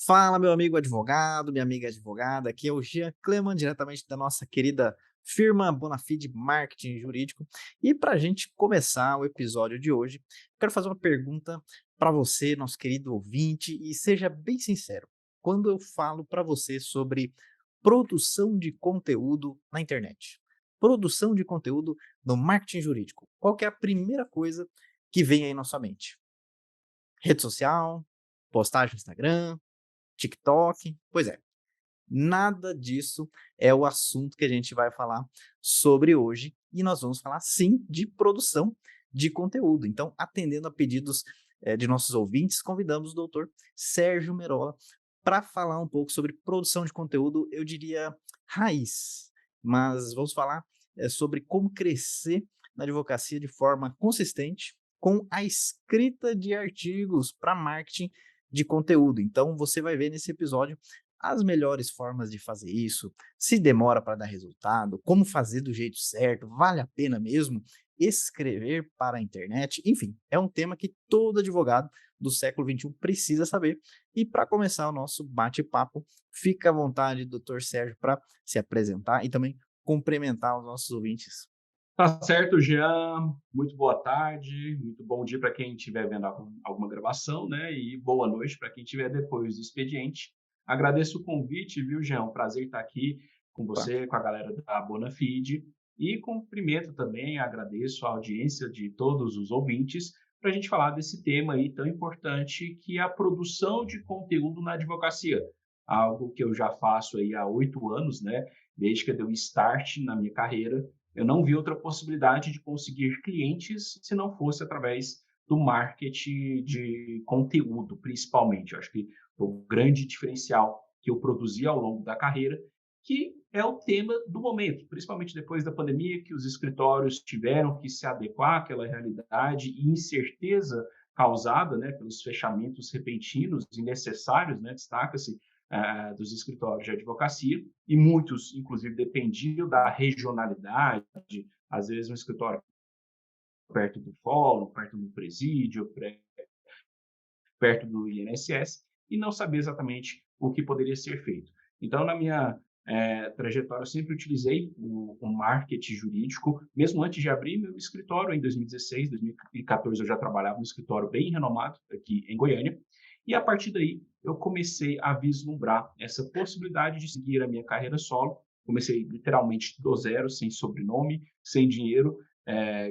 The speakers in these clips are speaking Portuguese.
Fala, meu amigo advogado, minha amiga advogada. Aqui é o Jean Cleman, diretamente da nossa querida firma Bonafide Marketing Jurídico. E para a gente começar o episódio de hoje, quero fazer uma pergunta para você, nosso querido ouvinte, e seja bem sincero. Quando eu falo para você sobre produção de conteúdo na internet, produção de conteúdo no marketing jurídico, qual que é a primeira coisa que vem aí na sua mente? Rede social, postagem no Instagram, TikTok? Pois é, nada disso é o assunto que a gente vai falar sobre hoje e nós vamos falar sim de produção de conteúdo. Então, atendendo a pedidos de nossos ouvintes, convidamos o doutor Sérgio Merola para falar um pouco sobre produção de conteúdo, eu diria raiz, mas vamos falar sobre como crescer na advocacia de forma consistente com a escrita de artigos para marketing de conteúdo. Então, você vai ver nesse episódio as melhores formas de fazer isso, se demora para dar resultado, como fazer do jeito certo, vale a pena mesmo escrever para a internet, enfim, é um tema que todo advogado do século XXI precisa saber. E para começar o nosso bate-papo, fica à vontade, doutor Sérgio, para se apresentar e também cumprimentar os nossos ouvintes. Tá certo, Jean. Muito boa tarde, muito bom dia para quem estiver vendo alguma gravação, né? E boa noite para quem estiver depois do expediente. Agradeço o convite, viu, Jean? Um prazer estar aqui com Opa. você, com a galera da Bonafide. E cumprimento também, agradeço a audiência de todos os ouvintes para a gente falar desse tema aí tão importante que é a produção de conteúdo na advocacia. Algo que eu já faço aí há 8 anos, né? Desde que eu dei o start na minha carreira, eu não vi outra possibilidade de conseguir clientes se não fosse através do marketing de conteúdo, principalmente. Eu acho que o grande diferencial que eu produzi ao longo da carreira, que é o tema do momento, principalmente depois da pandemia, que os escritórios tiveram que se adequar àquela realidade e incerteza causada, né, pelos fechamentos repentinos e necessários, né, destaca-se, dos escritórios de advocacia, e muitos, inclusive, dependiam da regionalidade, às vezes um escritório perto do fórum, perto do presídio, perto do INSS, e não sabia exatamente o que poderia ser feito. Então, na minha trajetória, eu sempre utilizei o marketing jurídico, mesmo antes de abrir meu escritório, em 2016, 2014, eu já trabalhava no escritório bem renomado aqui em Goiânia, e a partir daí eu comecei a vislumbrar essa possibilidade de seguir a minha carreira solo. Comecei literalmente do zero, sem sobrenome, sem dinheiro.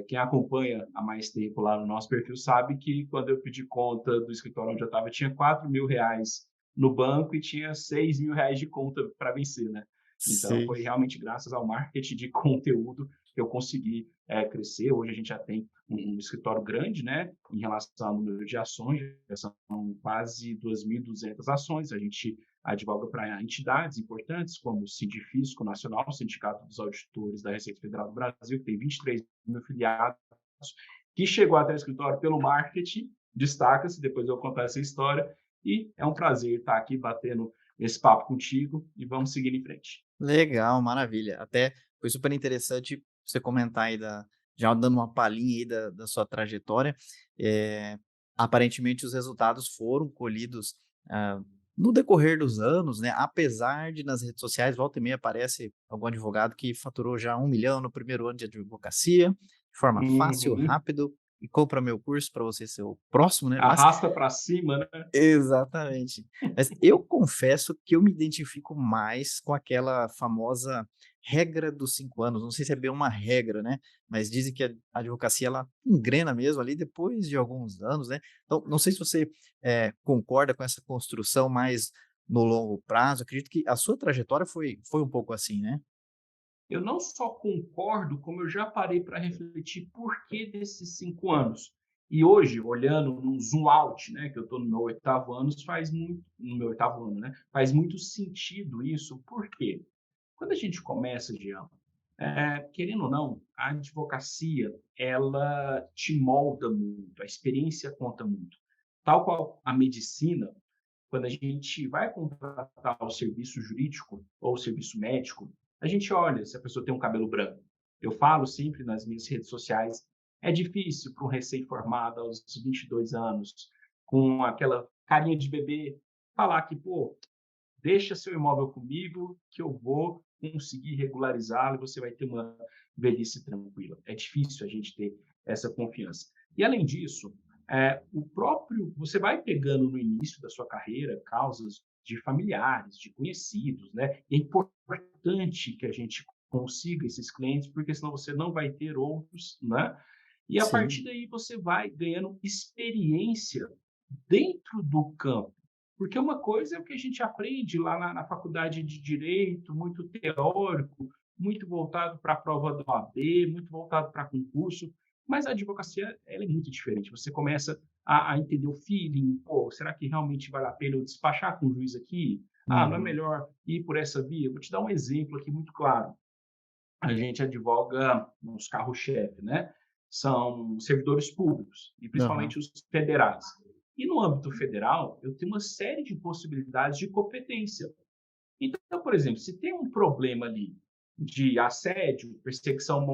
Quem acompanha há mais tempo lá no nosso perfil sabe que quando eu pedi conta do escritório onde eu estava, tinha R$ 4.000 no banco e tinha R$ 6.000 de conta para vencer, né? Então, Sim. foi realmente graças ao marketing de conteúdo que eu consegui crescer. Hoje a gente já tem um escritório grande, né, em relação ao número de ações, já são quase 2.200 ações. A gente advoga para entidades importantes, como o Sindifisco Nacional, o Sindicato dos Auditores da Receita Federal do Brasil, que tem 23 mil filiados, que chegou até o escritório pelo marketing, destaca-se, depois eu vou contar essa história, e é um prazer estar aqui batendo esse papo contigo e vamos seguir em frente. Legal, maravilha. Até foi super interessante você comentar aí já dando uma palhinha aí da sua trajetória. Eh, Aparentemente os resultados foram colhidos, ah, no decorrer dos anos, né, apesar de nas redes sociais volta e meia aparece algum advogado que faturou já 1 milhão no primeiro ano de advocacia, de forma fácil, Uhum. rápido, e compra meu curso para você ser o próximo, né, mas Arrasta para cima, né? exatamente. Mas eu confesso que eu me identifico mais com aquela famosa regra dos 5 anos, não sei se é bem uma regra, né, mas dizem que a advocacia ela engrena mesmo ali depois de alguns anos, né. Então, não sei se você, concorda com essa construção mais no longo prazo, acredito que a sua trajetória foi um pouco assim, né? Eu não só concordo, como eu já parei para refletir por que desses 5 anos. E hoje, olhando num zoom out, né, que eu estou no meu oitavo ano, faz muito, no meu oitavo ano, né, faz muito sentido isso. Por quê? Quando a gente começa, Jean, querendo ou não, a advocacia ela te molda muito, a experiência conta muito. Tal qual a medicina, quando a gente vai contratar o serviço jurídico ou o serviço médico, a gente olha se a pessoa tem um cabelo branco. Eu falo sempre nas minhas redes sociais, é difícil para um recém-formado aos 22 anos, com aquela carinha de bebê, falar que, pô, deixa seu imóvel comigo que eu vou conseguir regularizá-lo e você vai ter uma velhice tranquila. É difícil a gente ter essa confiança. E além disso, o próprio você vai pegando no início da sua carreira causas de familiares, de conhecidos, né? E é importante que a gente consiga esses clientes, porque senão você não vai ter outros, né? E a Sim. partir daí você vai ganhando experiência dentro do campo. Porque uma coisa é o que a gente aprende lá na faculdade de Direito, muito teórico, muito voltado para a prova da OAB, muito voltado para concurso, mas a advocacia ela é muito diferente. Você começa a entender o feeling, pô, será que realmente vale a pena eu despachar com o juiz aqui? Ah, não é Uhum. melhor ir por essa via? Vou te dar um exemplo aqui muito claro. A gente advoga nos carros-chefe, né? São servidores públicos, e Aham. principalmente os federais. E no âmbito federal, eu tenho uma série de possibilidades de competência. Então, por exemplo, se tem um problema ali de assédio, perseguição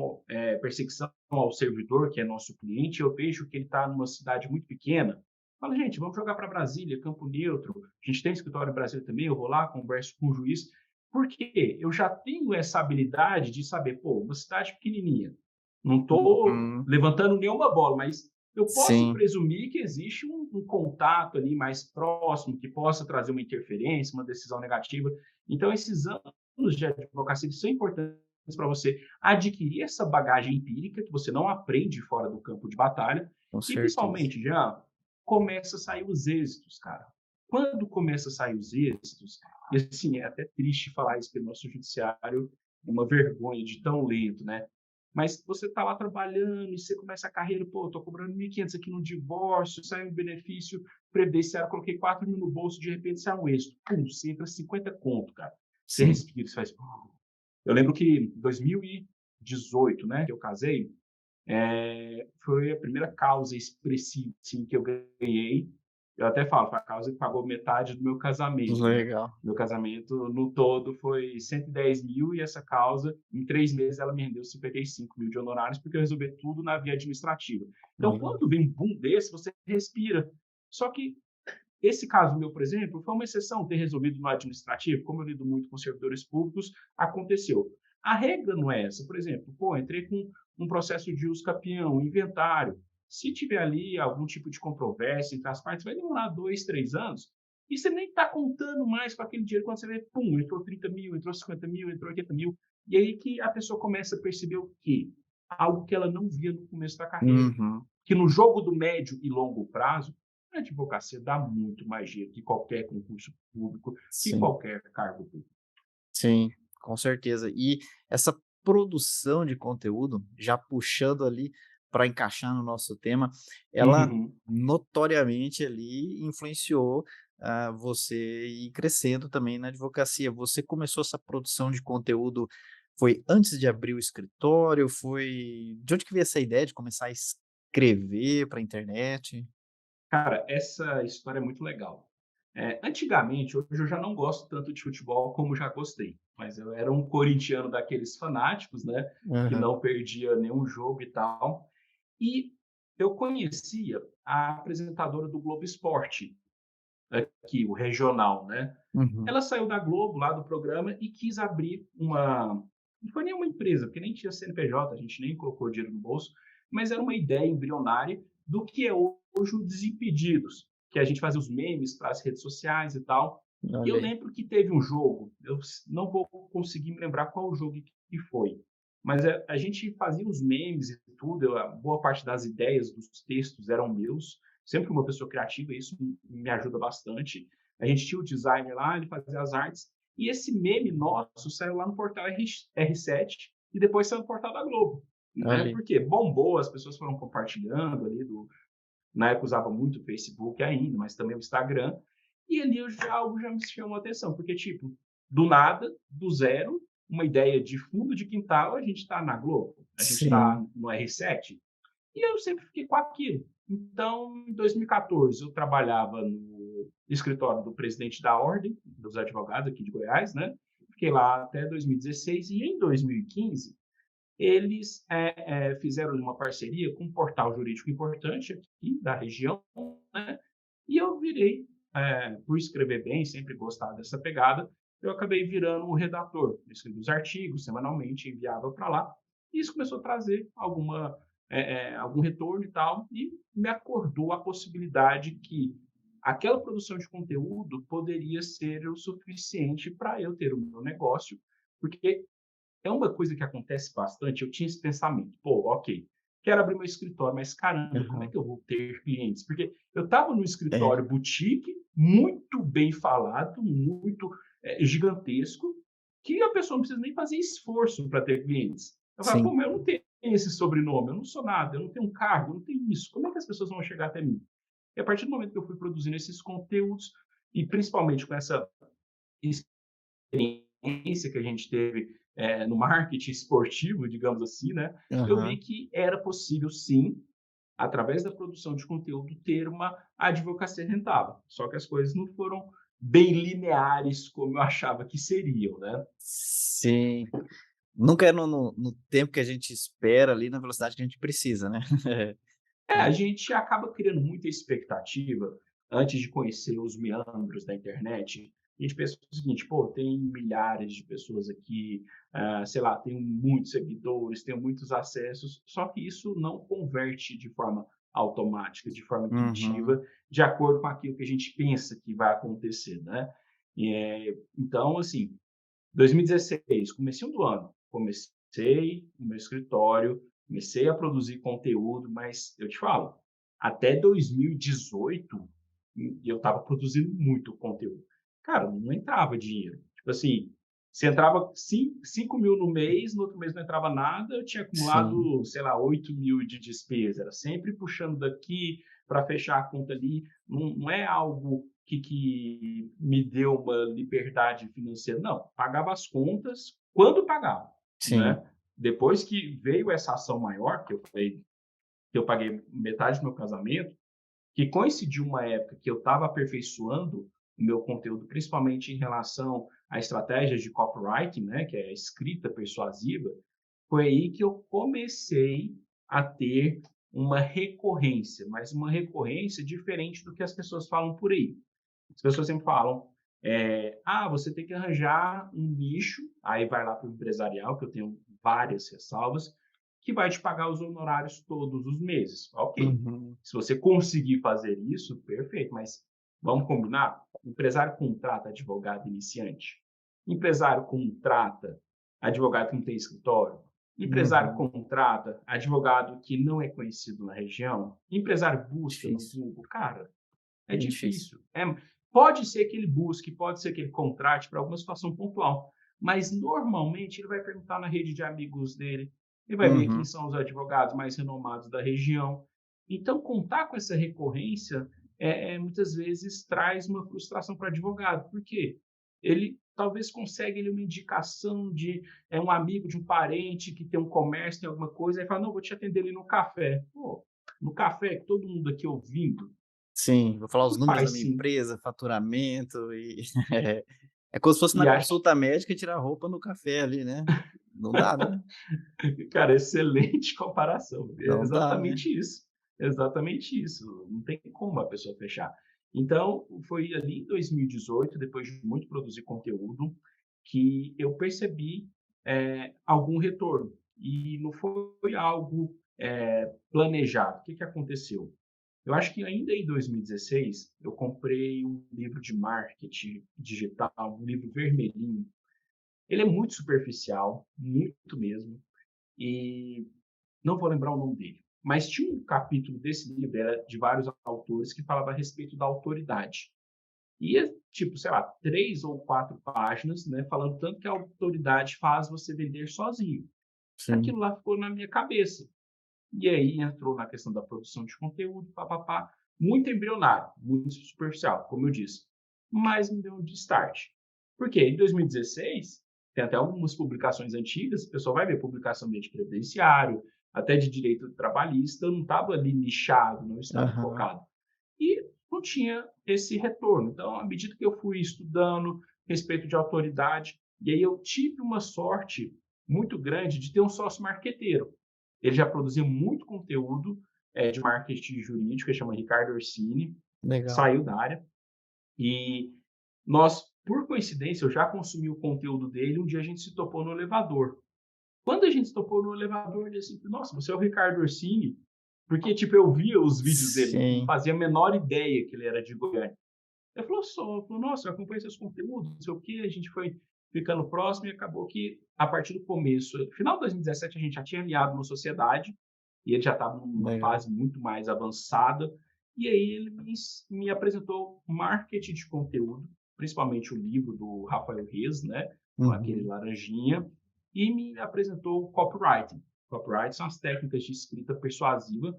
ao servidor, que é nosso cliente, eu vejo que ele está numa cidade muito pequena, falo, gente, vamos jogar para Brasília, Campo Neutro, a gente tem escritório em Brasília também, eu vou lá, converso com o juiz, porque eu já tenho essa habilidade de saber, pô, uma cidade pequenininha, não estou Uhum. levantando nenhuma bola, mas eu posso Sim. presumir que existe um contato ali mais próximo que possa trazer uma interferência, uma decisão negativa. Então, esses anos de advocacia são importantes para você adquirir essa bagagem empírica que você não aprende fora do campo de batalha Com e, certeza. principalmente, já começa a sair os êxitos, cara. Quando começa a sair os êxitos, e assim, é até triste falar isso, porque o nosso judiciário é uma vergonha de tão lento, né? Mas você está lá trabalhando e você começa a carreira, pô, estou cobrando 1.500 aqui no divórcio, sai um benefício previdenciário, coloquei 4 mil no bolso, de repente sai um êxito. Pum, você entra 50 conto, cara. Você Sim. respira, você faz. Eu lembro que em 2018, né, que eu casei, foi a primeira causa expressiva assim, que eu ganhei. Eu até falo, foi a causa que pagou metade do meu casamento, né? Legal. Meu casamento, no todo, foi 110 mil e essa causa, em 3 meses, ela me rendeu 55 mil de honorários, porque eu resolvi tudo na via administrativa. Então, Legal. quando vem um boom desse, você respira. Só que esse caso meu, por exemplo, foi uma exceção ter resolvido no administrativo, como eu lido muito com servidores públicos, aconteceu. A regra não é essa. Por exemplo, pô, entrei com um processo de uso capião, inventário. Se tiver ali algum tipo de controvérsia entre as partes, vai demorar 2, 3 anos. E você nem está contando mais com aquele dinheiro quando você vê, pum, entrou 30 mil, entrou 50 mil, entrou 80 mil. E aí que a pessoa começa a perceber o quê? Algo que ela não via no começo da carreira. Uhum. Que no jogo do médio e longo prazo, a advocacia dá muito mais dinheiro que qualquer concurso público, que Sim. qualquer cargo público. Sim, com certeza. E essa produção de conteúdo, já puxando ali para encaixar no nosso tema, ela Uhum. notoriamente ali influenciou, você ir crescendo também na advocacia. Você começou essa produção de conteúdo, foi antes de abrir o escritório? Foi de onde que veio essa ideia de começar a escrever para a internet? Cara, essa história é muito legal. Antigamente, hoje eu já não gosto tanto de futebol como já gostei, mas eu era um corintiano daqueles fanáticos, né, que Aham. não perdia nenhum jogo e tal. E eu conhecia a apresentadora do Globo Esporte, aqui, o regional, né? Uhum. Ela saiu da Globo, lá do programa, e quis abrir uma. Não foi nenhuma empresa, porque nem tinha CNPJ, a gente nem colocou dinheiro no bolso, mas era uma ideia embrionária do que é hoje o Desimpedidos, que a gente fazia os memes para as redes sociais e tal. E eu Olha aí. lembro que teve um jogo, eu não vou conseguir me lembrar qual o jogo que foi, mas a gente fazia os memes e tudo, a boa parte das ideias dos textos eram meus, sempre uma pessoa criativa, isso me ajuda bastante. A gente tinha o designer lá, ele fazia as artes, e esse meme nosso saiu lá no portal R7 e depois saiu no portal da Globo. Né? Olha aí. Porque bombou, as pessoas foram compartilhando ali. Na época usava muito o Facebook ainda, mas também o Instagram. E ali algo já me chamou a atenção, porque, tipo, do nada, do zero, uma ideia de fundo de quintal, a gente está na Globo, a gente está Sim. no R7, e eu sempre fiquei com aquilo. Então, em 2014, eu trabalhava no escritório do presidente da Ordem dos Advogados aqui de Goiás, né? Fiquei lá até 2016 e em 2015 eles fizeram uma parceria com um portal jurídico importante aqui da região, né? E eu virei por escrever bem, sempre gostar dessa pegada, eu acabei virando o redator. Eu escrevi os artigos semanalmente, enviava para lá, e isso começou a trazer algum retorno e tal, e me acordou a possibilidade que aquela produção de conteúdo poderia ser o suficiente para eu ter o meu negócio, porque é uma coisa que acontece bastante. Eu tinha esse pensamento, pô, ok, quero abrir meu escritório, mas caramba, como é Aham. que eu vou ter clientes? Porque eu estava no É, escritório boutique, muito bem falado, muito gigantesco, que a pessoa não precisa nem fazer esforço para ter clientes. Eu falo, pô, sim. mas eu não tenho esse sobrenome, eu não sou nada, eu não tenho um cargo, eu não tenho isso. Como é que as pessoas vão chegar até mim? E a partir do momento que eu fui produzindo esses conteúdos, e principalmente com essa experiência que a gente teve no marketing esportivo, digamos assim, né? Eu vi Aham. que era possível, sim, através da produção de conteúdo, ter uma advocacia rentável. Só que as coisas não foram bem lineares como eu achava que seriam, né? Sim. Nunca é no tempo que a gente espera ali, na velocidade que a gente precisa, né. A É. gente acaba criando muita expectativa antes de conhecer os meandros da internet. A gente pensa o seguinte, pô, tem milhares de pessoas aqui, sei lá, tenho muitos seguidores, tenho muitos acessos, só que isso não converte de forma automática, de forma Uhum. intuitiva, de acordo com aquilo que a gente pensa que vai acontecer, né? Então, assim, 2016, comecinho do ano, comecei o meu escritório, comecei a produzir conteúdo, mas eu te falo, até 2018 eu estava produzindo muito conteúdo. Cara, não entrava dinheiro. Tipo assim, se entrava 5 mil no mês, no outro mês não entrava nada, eu tinha Sim, acumulado, sei lá, 8 mil de despesa. Era sempre puxando daqui para fechar a conta ali. Não, não é algo que me deu uma liberdade financeira. Não, pagava as contas quando pagava, sim. né? Depois que veio essa ação maior, que eu falei que eu paguei metade do meu casamento, que coincidiu uma época que eu estava aperfeiçoando o meu conteúdo, principalmente em relação a estratégias de copywriting, né, que é a escrita persuasiva, foi aí que eu comecei a ter uma recorrência, mas uma recorrência diferente do que as pessoas falam por aí. As pessoas sempre falam, você tem que arranjar um nicho, aí vai lá para o empresarial, que eu tenho várias ressalvas, que vai te pagar os honorários todos os meses. Ok. Uhum. Se você conseguir fazer isso, perfeito, mas vamos combinar? O empresário contrata advogado iniciante. O empresário contrata advogado que não tem escritório. O empresário Uhum. contrata advogado que não é conhecido na região. O empresário busca no Difícil, Google. Cara, é bem difícil. difícil. Pode ser que ele busque, pode ser que ele contrate para alguma situação pontual, mas normalmente ele vai perguntar na rede de amigos dele, ele vai ver quem Uhum. são os advogados mais renomados da região. Então, contar com essa recorrência muitas vezes traz uma frustração para o advogado, porque ele talvez consiga ele uma indicação de um amigo de um parente que tem um comércio, tem alguma coisa, aí fala, não, vou te atender ali no café. Pô, no café, que todo mundo aqui ouvindo, Sim, vou falar os não números da faz minha sim. empresa, faturamento e é como se fosse E na acho consulta médica e tirar a roupa no café ali, né. Não dá, né. cara, excelente comparação. É Não dá, né. exatamente isso. Exatamente isso. Não tem como a pessoa fechar. Então, foi ali em 2018, depois de muito produzir conteúdo, que eu percebi algum retorno. E não foi algo planejado. O que, que aconteceu? Eu acho que ainda em 2016, eu comprei um livro de marketing digital, um livro vermelhinho. Ele é muito superficial, muito mesmo, e não vou lembrar o nome dele. Mas tinha um capítulo desse livro, era de vários autores, que falava a respeito da autoridade. E é, tipo, sei lá, 3 ou 4 páginas, né, falando tanto que a autoridade faz você vender sozinho. Sim. Aquilo lá ficou na minha cabeça. E aí entrou na questão da produção de conteúdo, papapá, muito embrionário, muito superficial, como eu disse. Mas me deu um start. Porque em 2016, tem até algumas publicações antigas, o pessoal vai ver publicação de previdenciário, até de direito trabalhista, eu não estava ali nichado, não estava Aham. focado. E não tinha esse retorno. Então, à medida que eu fui estudando respeito de autoridade, e aí eu tive uma sorte muito grande de ter um sócio marqueteiro. Ele já produzia muito conteúdo de marketing jurídico, ele chama Ricardo Orsini, Legal. saiu da área, E nós, por coincidência, eu já consumi o conteúdo dele, um dia a gente se topou no elevador. Quando a gente se topou no elevador, ele assim: "Nossa, você é o Ricardo Orsini?" Porque, tipo, eu via os vídeos dele, não Sim. fazia a menor ideia que ele era de Goiânia. Ele falou: "Sou". Falou: "Nossa, eu acompanho seus conteúdos, não sei o quê". A gente foi ficando próximo e acabou que, a partir do começo final de 2017, a gente já tinha alinhado uma sociedade, e ele já estava numa Legal. fase muito mais avançada, e aí ele me apresentou marketing de conteúdo, principalmente o livro do Rafael Reis, né, aquele Uhum. laranjinha, e me apresentou copywriting. Copywriting são as técnicas de escrita persuasiva.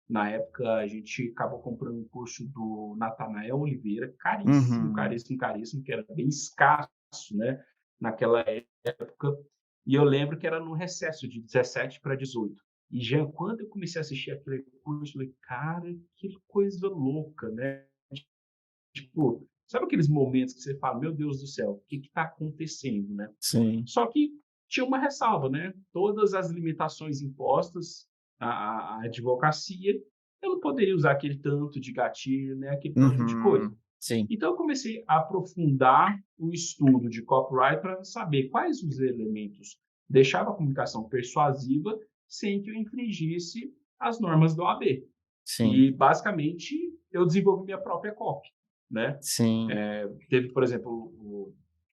Na época, a gente acabou comprando um curso do Natanael Oliveira, caríssimo, Uhum. caríssimo, caríssimo, que era bem escasso, né, naquela época. E eu lembro que era no recesso de 17 para 18. E já quando eu comecei a assistir aquele curso, eu falei: "Cara, que coisa louca", né. Tipo, sabe aqueles momentos que você fala: "Meu Deus do céu, o que está acontecendo", né. Sim. Só que tinha uma ressalva, né, todas as limitações impostas à advocacia, eu não poderia usar aquele tanto de gatilho, né, aquele tanto de coisa. Uhum. Sim. Então eu comecei a aprofundar o estudo de copyright para saber quais os elementos deixavam a comunicação persuasiva sem que eu infringisse as normas da OAB. Sim. E, basicamente, eu desenvolvi minha própria copy, né. Sim. Teve, por exemplo, o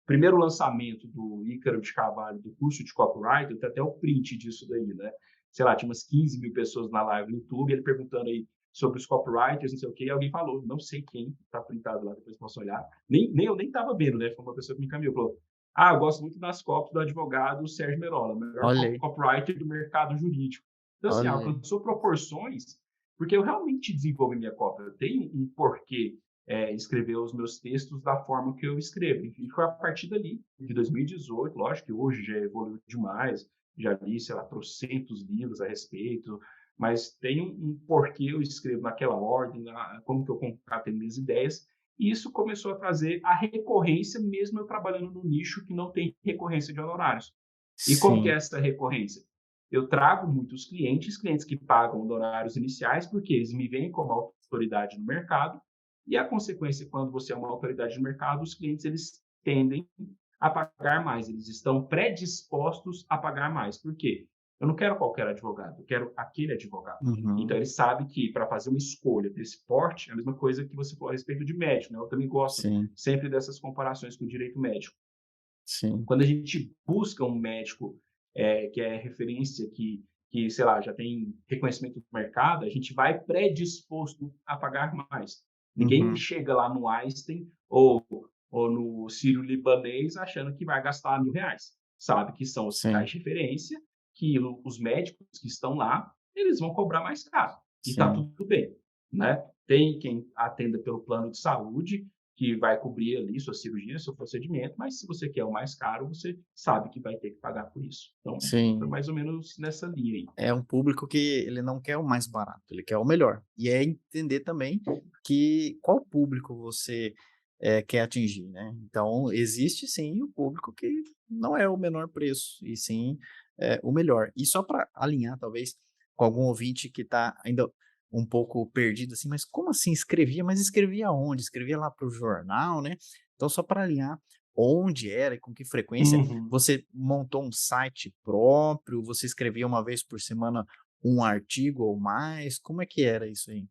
primeiro lançamento do Ícaro de Carvalho, do curso de copyright, eu tenho até o print disso daí, né. Sei lá, tinha umas 15 mil pessoas na live no YouTube, ele perguntando aí sobre os copywriters, não sei o quê, e alguém falou, não sei quem, tá printado lá, depois posso olhar, nem eu nem estava vendo, né, foi uma pessoa que me encaminhou, falou: "Ah, eu gosto muito das copies do advogado Sérgio Merola, melhor Olha aí, copywriter do mercado jurídico". Então, assim, olha aí. alcançou proporções, porque eu realmente desenvolvi minha cópia, eu tenho um porquê escrever os meus textos da forma que eu escrevo. E foi a partir dali, de 2018, lógico que hoje já evoluiu demais, já li, sei lá, trocentos livros a respeito, mas tem um porquê eu escrevo naquela ordem, como que eu concateno minhas ideias, e isso começou a trazer a recorrência, mesmo eu trabalhando num nicho que não tem recorrência de honorários. E como que é Sim. essa recorrência? Eu trago muitos clientes, clientes que pagam honorários iniciais, porque eles me veem como autoridade no mercado, e a consequência, quando você é uma autoridade no mercado, os clientes eles tendem a pagar mais, eles estão predispostos a pagar mais. Por quê? Eu não quero qualquer advogado, eu quero aquele advogado. Então, Uhum. ele sabe que para fazer uma escolha desse porte, é a mesma coisa que você falou a respeito de médico, né? Eu também gosto Sim. sempre dessas comparações com o direito médico. Sim. Quando a gente busca um médico que é referência, que, sei lá, já tem reconhecimento do mercado, a gente vai predisposto a pagar mais. Ninguém Uhum. chega lá no Einstein ou no Sírio-Libanês achando que vai gastar R$ 1.000. Sabe que são hospitais Sim. de referência, que os médicos que estão lá, eles vão cobrar mais caro. E está Sim. tudo bem, né? Tem quem atenda pelo plano de saúde, que vai cobrir ali sua cirurgia, seu procedimento, mas se você quer o mais caro, você sabe que vai ter que pagar por isso. Então, foi Sim. mais ou menos nessa linha aí. É um público que ele não quer o mais barato, ele quer o melhor. E é entender também que qual público você, quer atingir, né. Então existe sim o público que não é o menor preço, e sim, o melhor. E só para alinhar talvez com algum ouvinte que está ainda um pouco perdido, assim: "Mas como assim escrevia? Mas escrevia aonde? Escrevia lá para o jornal, né". Então só para alinhar onde era e com que frequência, Uhum. você montou um site próprio? Você escrevia uma vez por semana um artigo ou mais? Como é que era isso aí?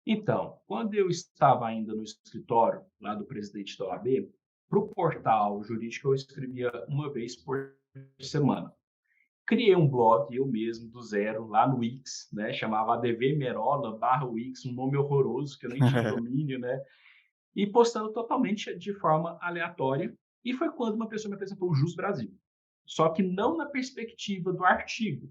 Então, quando eu estava ainda no escritório, lá do presidente da OAB, para o portal jurídico eu escrevia uma vez por semana. Criei um blog eu mesmo, do zero, lá no Wix, né? Chamava advmerola/wix, um nome horroroso, que eu nem tinha domínio, né? E postando totalmente de forma aleatória. E foi quando uma pessoa me apresentou o Jus Brasil. Só que não na perspectiva do artigo.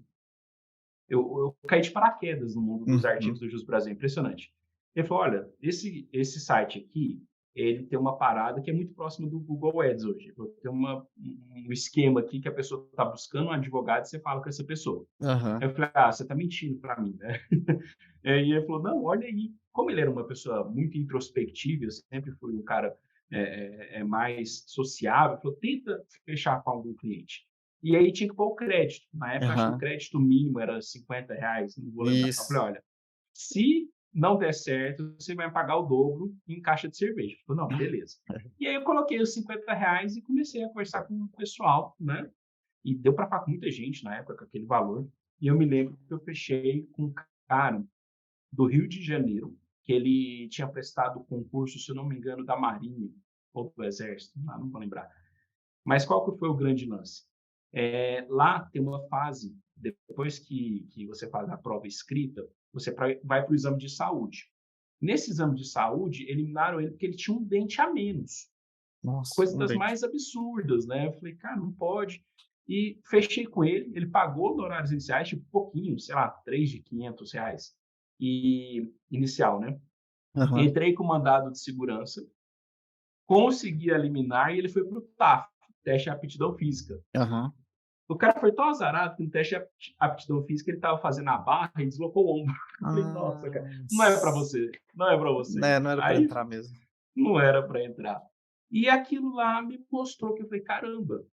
Eu caí de paraquedas no mundo dos artigos Uhum. do Jus Brasil, impressionante. Ele falou: olha, esse site aqui, ele tem uma parada que é muito próximo do Google Ads hoje. Tem um esquema aqui que a pessoa está buscando um advogado e você fala com essa pessoa. Aham. Aí eu falei: ah, você está mentindo para mim, né? E ele falou: não, olha aí. Como ele era uma pessoa muito introspectiva, eu sempre fui um cara mais sociável, ele falou: tenta fechar com algum cliente. E aí tinha que pôr o crédito. Na época, acho que o Aham. crédito mínimo era R$ 50, não vou lembrar. Eu falei: Isso. olha, se não der certo, você vai pagar o dobro em caixa de cerveja. Eu falei, não, beleza. E aí eu coloquei os R$ 50 e comecei a conversar com o pessoal, né? E deu para falar com muita gente na época com aquele valor. E eu me lembro que eu fechei com um cara do Rio de Janeiro, que ele tinha prestado concurso, se eu não me engano, da Marinha ou do Exército, não vou lembrar. Mas qual que foi o grande lance? Lá tem uma fase, depois que você faz a prova escrita, você vai para o exame de saúde. Nesse exame de saúde, eliminaram ele porque ele tinha um dente a menos. Nossa, Coisas um das dente. mais absurdas, né? Eu falei, cara, não pode. E fechei com ele pagou honorários iniciais, tipo, pouquinho, sei lá, 3 de R$ 500, e inicial, né? Aham, Entrei com mandado de segurança, consegui eliminar e ele foi para o TAF, teste de aptidão física. aham. O cara foi tão azarado que no teste de aptidão física ele estava fazendo a barra e deslocou o ombro. Eu falei, nossa, cara, Ah, não é para você, não é para você. né, não era pra Aí entrar mesmo. não era para entrar. E aquilo lá me mostrou que eu falei, caramba,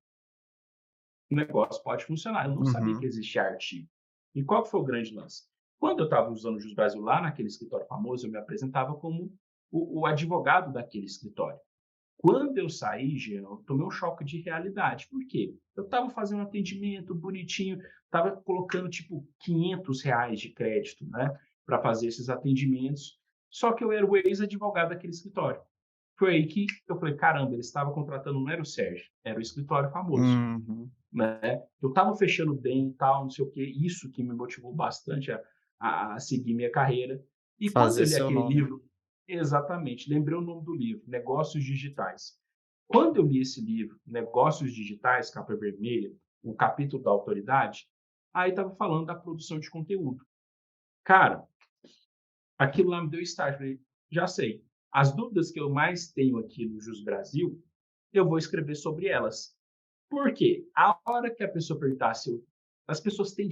o negócio pode funcionar. Eu não sabia que Uhum. existia artigo. E qual que foi o grande lance? Quando eu estava usando o Jus Brasil lá naquele escritório famoso, eu me apresentava como o advogado daquele escritório. Quando eu saí, Jean, eu tomei um choque de realidade. Por quê? Eu estava fazendo um atendimento bonitinho, estava colocando tipo R$ 500 de crédito, né, para fazer esses atendimentos. Só que eu era o ex-advogado daquele escritório. Foi aí que eu falei, caramba, ele estava contratando, não era o Sérgio, era o escritório famoso, Uhum. né? Eu estava fechando bem e tal, não sei o quê, isso que me motivou bastante a seguir minha carreira. E quando Fazer eu li seu aquele nome. livro, exatamente, lembrei o nome do livro, Negócios Digitais. Quando eu li esse livro, Negócios Digitais, capa vermelha, o capítulo da autoridade, aí estava falando da produção de conteúdo. Cara, aquilo lá me deu start, falei, já sei. As dúvidas que eu mais tenho aqui no Jus Brasil, eu vou escrever sobre elas. Por quê? A hora que a pessoa perguntar se eu as pessoas têm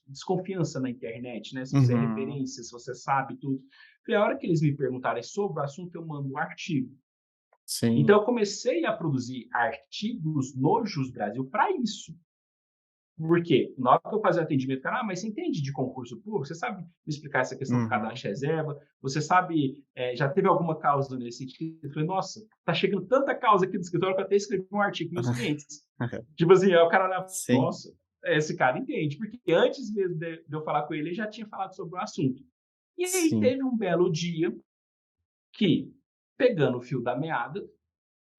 desconfiança na internet, né, se você é Uhum. referência, se você sabe tudo. E a hora que eles me perguntarem sobre o assunto, eu mando um artigo. Então Sim. eu comecei a produzir artigos no Jus Brasil para isso. Por quê? Na hora que eu fazia atendimento, cara, mas você entende de concurso público? Você sabe me explicar essa questão do Uhum. cadastro de reserva? Você sabe, já teve alguma causa nesse sentido? Eu falei, nossa, tá chegando tanta causa aqui no escritório que eu até escrevi um artigo para meus clientes. Tipo assim, aí o cara olha, Sim. nossa, esse cara entende, porque antes mesmo de eu falar com ele, ele já tinha falado sobre o assunto. E aí Sim. teve um belo dia que, pegando o fio da meada,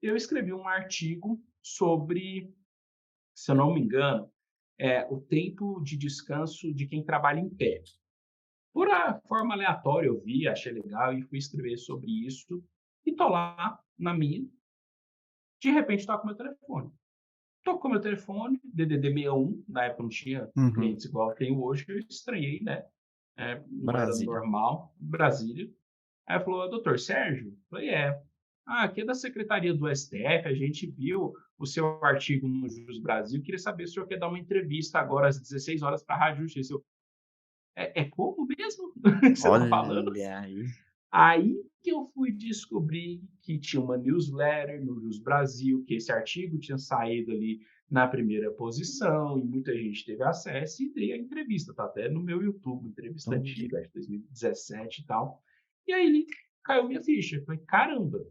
eu escrevi um artigo sobre, se eu não me engano, o tempo de descanso de quem trabalha em pé. Por a forma aleatória, eu vi, achei legal e fui escrever sobre isso. E tô lá na minha, de repente toca o meu telefone. Tocou meu telefone, DDD 61, na época não tinha Uhum. clientes igual eu tenho hoje, eu estranhei, né? Não era Brasília. normal, Brasília. Aí falou, doutor Sérgio? Eu falei, é. Ah, aqui é da Secretaria do STF, a gente viu o seu artigo no Jus Brasil, queria saber se o senhor quer dar uma entrevista agora às 16 horas para a Rádio Justiça. É como mesmo que você está falando? Olha aí. Aí que eu fui descobrir que tinha uma newsletter no Jus Brasil, que esse artigo tinha saído ali na primeira posição e muita gente teve acesso e dei a entrevista, tá até no meu YouTube, entrevista Olha. antiga, acho que 2017 e tal. E aí caiu minha ficha. Eu falei, caramba,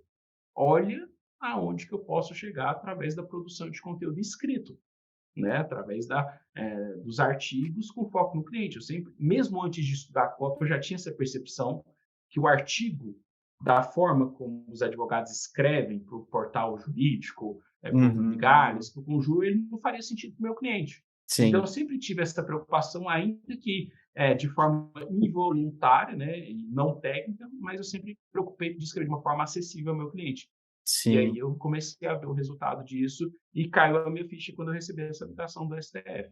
olha aonde que eu posso chegar através da produção de conteúdo escrito, né? Através dos artigos com foco no cliente. Eu sempre, mesmo antes de estudar a copy, eu já tinha essa percepção que o artigo, da forma como os advogados escrevem para o portal jurídico, para o Uhum. Migalhas, para o Conjur, ele não faria sentido para o meu cliente. Então, eu Sim. sempre tive essa preocupação, ainda que de forma involuntária, né, e não técnica, mas eu sempre preocupei de escrever de uma forma acessível ao meu cliente. E aí Sim. eu comecei a ver o resultado disso e caiu a minha ficha quando eu recebi essa habilitação do STF.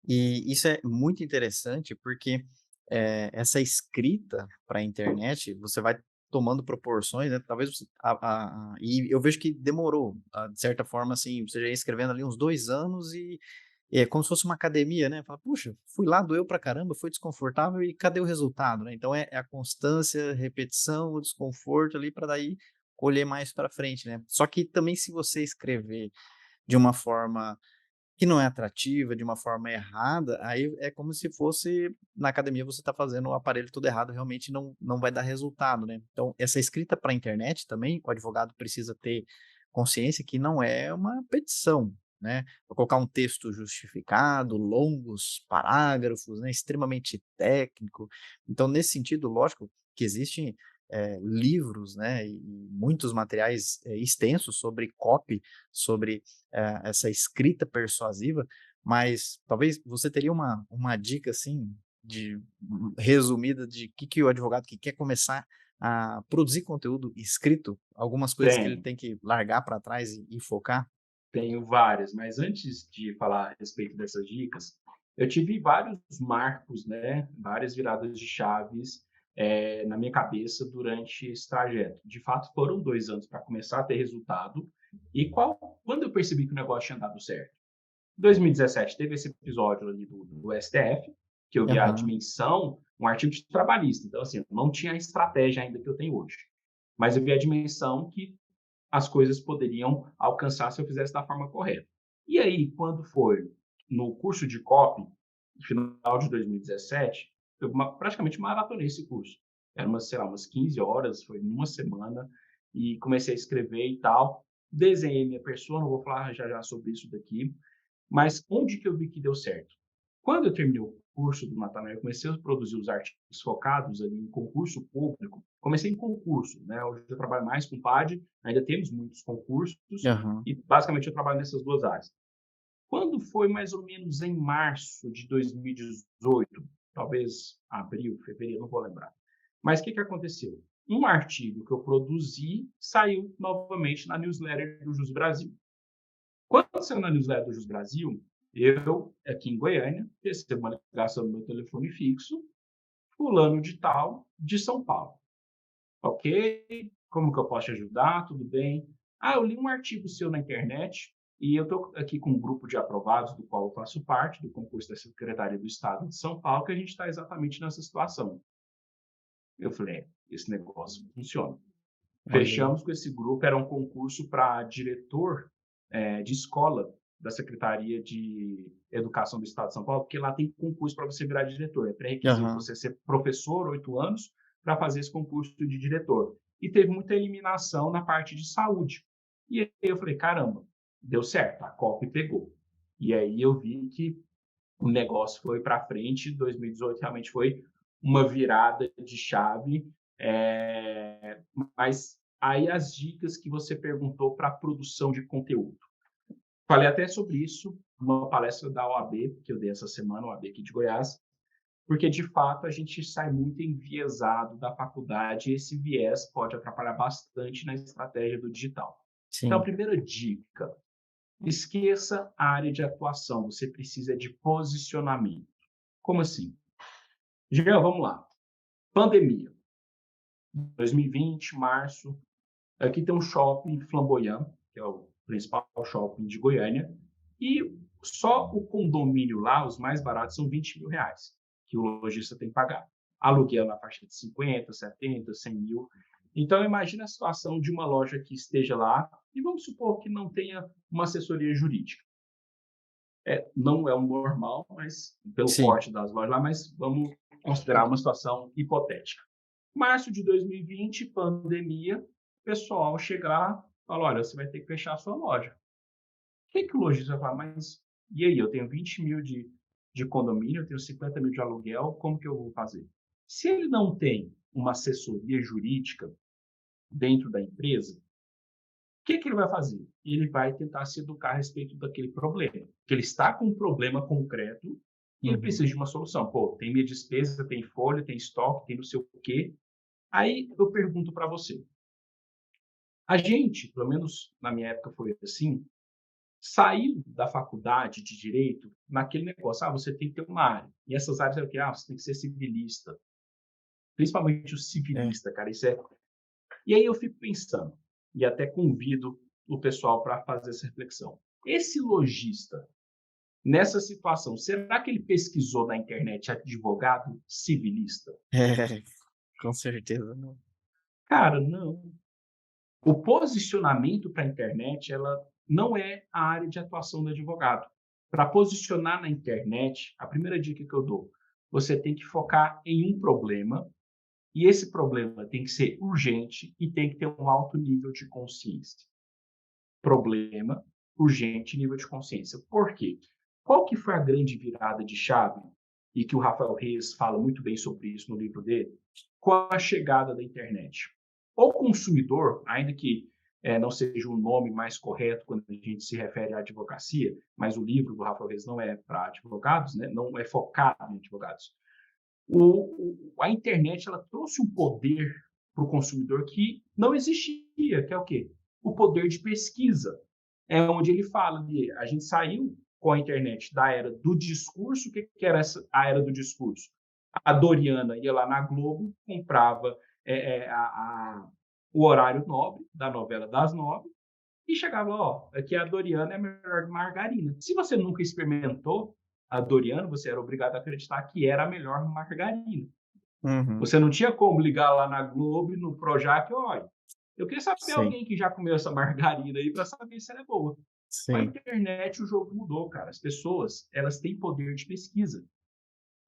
E isso é muito interessante porque, essa escrita para a internet, você vai tomando proporções, né, talvez você e eu vejo que demorou, de certa forma, assim, você já ia escrevendo ali uns 2 anos e é como se fosse uma academia, né, fala: "Puxa, fui lá, doeu pra caramba, foi desconfortável e cadê o resultado?", né, então é a constância, repetição, o desconforto ali para daí colher mais para frente, né. Só que também se você escrever de uma forma que não é atrativa, de uma forma errada, aí é como se fosse na academia você está fazendo o aparelho todo errado, realmente não vai dar resultado, né. Então essa escrita para a internet também, o advogado precisa ter consciência que não é uma petição, né. Vou colocar um texto justificado, longos parágrafos, né, extremamente técnico. Então nesse sentido, lógico que existem, livros, né, e muitos materiais, extensos sobre copy, sobre essa escrita persuasiva, mas talvez você teria uma dica, assim, de resumida de que o advogado que quer começar a produzir conteúdo escrito, algumas coisas que ele Tem, tem que largar para trás e focar? tenho várias, mas antes de falar a respeito dessas dicas, eu tive vários marcos, né, várias viradas de chaves, na minha cabeça durante esse trajeto. De fato, foram 2 anos para começar a ter resultado, e quando eu percebi que o negócio tinha dado certo? 2017 teve esse episódio ali do STF, que eu vi a Aham, dimensão, um artigo de trabalhista, então assim, eu não tinha a estratégia ainda que eu tenho hoje, mas eu vi a dimensão que as coisas poderiam alcançar se eu fizesse da forma correta. E aí, quando foi no curso de copy, no final de 2017, eu praticamente maratonei esse curso. Era umas, sei lá, umas 15 horas, foi numa semana, e comecei a escrever e tal. Desenhei minha persona, não vou falar já já sobre isso daqui, mas onde que eu vi que deu certo? Quando eu terminei o curso do Natanael, eu comecei a produzir os artigos focados ali em concurso público. Comecei em concurso, né? Hoje eu trabalho mais com PAD, ainda temos muitos concursos aham, e basicamente eu trabalho nessas duas áreas. Quando foi mais ou menos em março de 2018, talvez abril, fevereiro, não vou lembrar. Mas o que que aconteceu? Um artigo que eu produzi saiu novamente na newsletter do Jus Brasil. Quando saiu na newsletter do Jus Brasil, eu, aqui em Goiânia, recebo uma ligação no meu telefone fixo, fulano de tal, de São Paulo. Ok? Como que eu posso te ajudar? Tudo bem? Ah, eu li um artigo seu na internet e eu estou aqui com um grupo de aprovados, do qual eu faço parte, do concurso da Secretaria do Estado de São Paulo, que a gente está exatamente nessa situação. Eu falei, esse negócio funciona. olha aí. Fechamos com esse grupo, era um concurso para diretor de escola da Secretaria de Educação do Estado de São Paulo, porque lá tem concurso para você virar diretor. É pré-requisito Aham, você ser professor, 8 anos, para fazer esse concurso de diretor. E teve muita eliminação na parte de saúde. E aí eu falei, caramba, deu certo, a COP pegou. E aí eu vi que o negócio foi para frente. 2018 realmente foi uma virada de chave. Mas aí as dicas que você perguntou para produção de conteúdo. Falei até sobre isso numa palestra da OAB, que eu dei essa semana, OAB aqui de Goiás, porque de fato a gente sai muito enviesado da faculdade e esse viés pode atrapalhar bastante na estratégia do digital. Então, a sim. primeira dica: esqueça a área de atuação, você precisa de posicionamento. Como assim? Jean, vamos lá. Pandemia, 2020, março. Aqui tem um shopping Flamboyant, que é o principal shopping de Goiânia, e só o condomínio lá, os mais baratos, são R$ 20.000, que o lojista tem que pagar. Aluguel na faixa de 50, 70, 100 mil. Então, imagine a situação de uma loja que esteja lá, e vamos supor que não tenha uma assessoria jurídica. Não é o normal, mas pelo Sim. porte das lojas lá, mas vamos considerar uma situação hipotética. Março de 2020, pandemia, o pessoal chega lá e fala, olha, você vai ter que fechar a sua loja. O que o lojista vai falar? Mas e aí, eu tenho 20 mil de condomínio, eu tenho 50 mil de aluguel, como que eu vou fazer? Se ele não tem uma assessoria jurídica dentro da empresa, que ele vai fazer? Ele vai tentar se educar a respeito daquele problema. Que ele está com um problema concreto e ele Uhum. precisa de uma solução. Pô, tem minha despesa, tem folha, tem estoque, tem não sei o quê. Aí eu pergunto para você. A gente, pelo menos na minha época foi assim, saiu da faculdade de direito naquele negócio, você tem que ter uma área. E essas áreas é o quê? Você tem que ser civilista. Principalmente o É. civilista, cara, isso é. E aí eu fico pensando, e até convido o pessoal para fazer essa reflexão. Esse lojista, nessa situação, será que ele pesquisou na internet advogado civilista? É, com certeza não. Cara, não. O posicionamento para a internet, ela não é a área de atuação do advogado. Para posicionar na internet, a primeira dica que eu dou, você tem que focar em um problema, e esse problema tem que ser urgente e tem que ter um alto nível de consciência. Problema, urgente, nível de consciência. Por quê? Qual que foi a grande virada de chave, e que o Rafael Reis fala muito bem sobre isso no livro dele, com a chegada da internet? O consumidor, ainda que não seja o nome mais correto quando a gente se refere à advocacia, mas o livro do Rafael Reis não é para advogados, né? Não é focado em advogados. A internet ela trouxe um poder para o consumidor que não existia, que é o quê? O poder de pesquisa. É onde ele fala que a gente saiu com a internet da era do discurso. O que era a era do discurso? A Doriana ia lá na Globo, comprava o horário nobre da novela das 9 e chegava, ó, aqui a Doriana é a melhor margarina. Se você nunca experimentou a Doriana, você era obrigado a acreditar que era a melhor margarina. Uhum. Você não tinha como ligar lá na Globo e no Projac, olha, eu queria saber Sim, alguém que já comeu essa margarina aí para saber se ela é boa. Com a sim. internet o jogo mudou, cara. As pessoas, elas têm poder de pesquisa.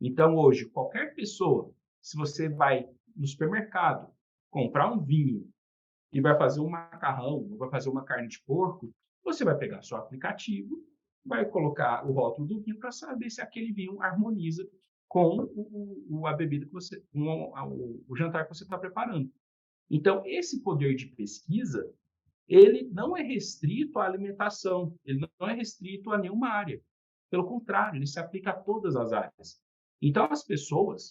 Então hoje, qualquer pessoa, se você vai no supermercado comprar um vinho e vai fazer um macarrão, ou vai fazer uma carne de porco, você vai pegar seu aplicativo, vai colocar o rótulo do vinho para saber se aquele vinho harmoniza com a bebida que você, com o jantar que você está preparando. Então, esse poder de pesquisa, ele não é restrito à alimentação, ele não é restrito a nenhuma área. Pelo contrário, ele se aplica a todas as áreas. Então, as pessoas,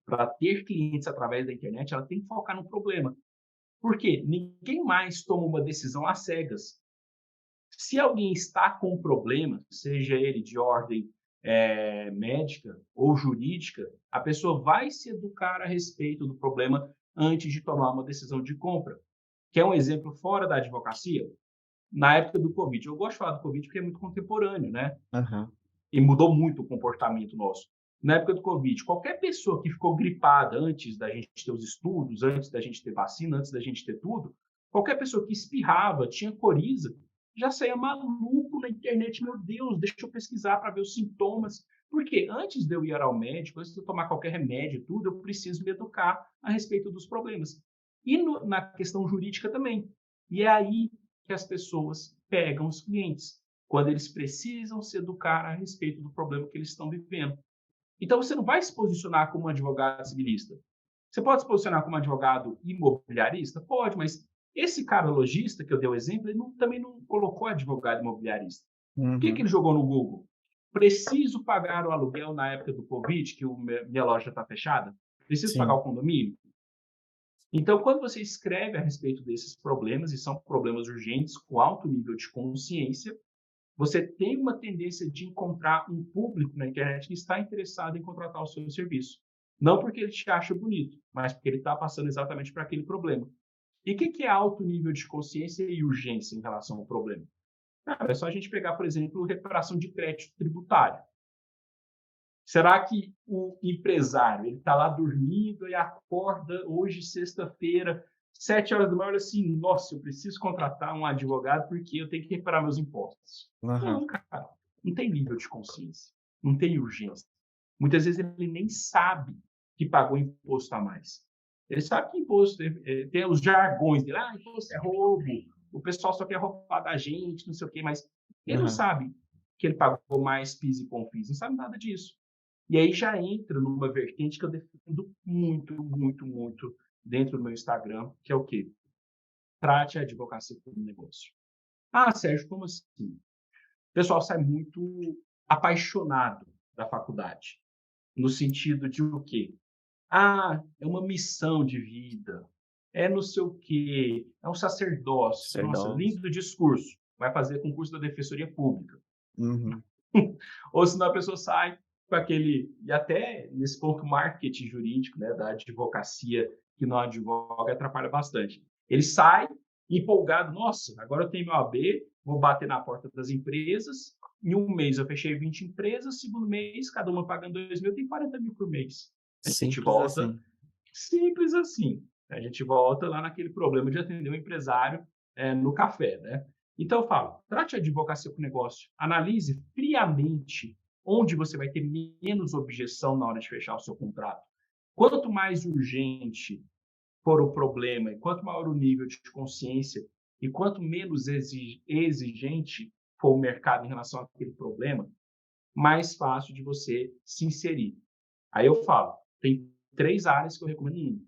para ter clientes através da internet, ela tem que focar no problema. Porque ninguém mais toma uma decisão às cegas. Se alguém está com um problema, seja ele de ordem médica ou jurídica, a pessoa vai se educar a respeito do problema antes de tomar uma decisão de compra. Quer um exemplo fora da advocacia? Na época do Covid. Eu gosto de falar do Covid porque é muito contemporâneo, né? Aham. E mudou muito o comportamento nosso. Na época do Covid, qualquer pessoa que ficou gripada antes da gente ter os estudos, antes da gente ter vacina, antes da gente ter tudo, qualquer pessoa que espirrava, tinha coriza, já saía maluco na internet. Meu Deus, deixa eu pesquisar para ver os sintomas. Porque antes de eu ir ao médico, antes de eu tomar qualquer remédio e tudo, eu preciso me educar a respeito dos problemas. E na questão jurídica também. E é aí que as pessoas pegam os clientes, quando eles precisam se educar a respeito do problema que eles estão vivendo. Então, você não vai se posicionar como um advogado civilista. Você pode se posicionar como um advogado imobiliarista? Pode, mas esse cara lojista que eu dei o exemplo, ele também não colocou advogado imobiliarista. O que Uhum. ele jogou no Google? Preciso pagar o aluguel na época do Covid, que minha loja está fechada? Preciso pagar Sim. o condomínio? Então, quando você escreve a respeito desses problemas, e são problemas urgentes, com alto nível de consciência, você tem uma tendência de encontrar um público na internet que está interessado em contratar o seu serviço. Não porque ele te acha bonito, mas porque ele está passando exatamente por aquele problema. E o que é alto nível de consciência e urgência em relação ao problema? Cara, é só a gente pegar, por exemplo, recuperação de crédito tributário. Será que o empresário ele está lá dormindo e acorda hoje, sexta-feira, 7 horas da manhã, olha assim, nossa, eu preciso contratar um advogado porque eu tenho que recuperar meus impostos. Aham. Não, cara, não tem nível de consciência, não tem urgência. Muitas vezes ele nem sabe que pagou imposto a mais. Ele sabe que imposto tem os jargões dele, imposto é roubo, o pessoal só quer roubar da gente, não sei o quê, mas ele não Aham. sabe que ele pagou mais PIS e CONFINS, não sabe nada disso. E aí já entra numa vertente que eu defendo muito, muito, muito dentro do meu Instagram, que é o quê? Trate a advocacia como negócio. Ah, Sérgio, como assim? O pessoal sai muito apaixonado da faculdade, no sentido de o quê? Ah, é uma missão de vida, é não sei o quê, é um sacerdócio. Nossa, Serdose. lindo discurso. Vai fazer concurso da Defensoria Pública. Uhum. Ou senão a pessoa sai com aquele. E até nesse ponto, marketing jurídico, né, da advocacia, que não advoga, atrapalha bastante. Ele sai empolgado, nossa, agora eu tenho meu AB, vou bater na porta das empresas. Em um mês eu fechei 20 empresas, segundo mês, cada uma pagando 2 mil, tem 40 mil por mês. A gente Simples volta, assim. simples assim. A gente volta lá naquele problema de atender um empresário no café, né? Então eu falo, trate a advocacia com negócio, analise friamente onde você vai ter menos objeção na hora de fechar o seu contrato. Quanto mais urgente for o problema e quanto maior o nível de consciência e quanto menos exigente for o mercado em relação àquele problema, mais fácil de você se inserir. Aí eu falo, tem 3 áreas que eu recomendo muito.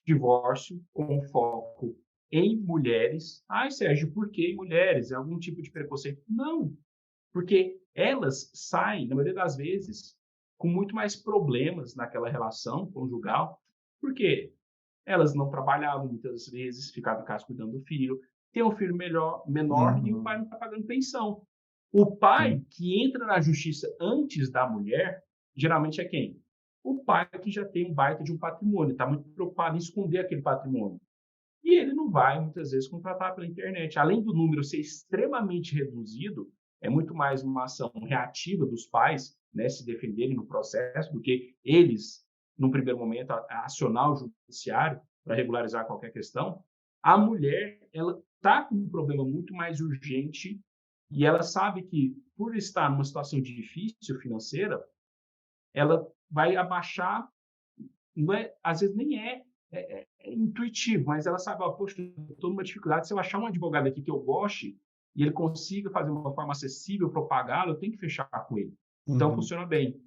Divórcio com foco em mulheres. Ai, Sérgio, por que em mulheres? É algum tipo de preconceito? Não, porque elas saem, na maioria das vezes, com muito mais problemas naquela relação conjugal, porque elas não trabalhavam muitas vezes, ficavam em casa cuidando do filho, tem um filho menor e o pai Uhum, não está pagando pensão. O pai sim. que entra na justiça antes da mulher, geralmente é quem? O pai que já tem um baita de um patrimônio, está muito preocupado em esconder aquele patrimônio. E ele não vai, muitas vezes, contratar pela internet. Além do número ser extremamente reduzido, é muito mais uma ação reativa dos pais, né, se defenderem no processo, do que eles, num primeiro momento, acionar o judiciário para regularizar qualquer questão. A mulher, ela está com um problema muito mais urgente e ela sabe que, por estar numa situação difícil financeira, ela vai abaixar, não é, às vezes nem é intuitivo, mas ela sabe, ó, poxa, estou numa dificuldade, se eu achar um advogado aqui que eu goste e ele consiga fazer uma forma acessível para eu pagá-lo, eu tenho que fechar com ele. Então Uhum. funciona bem.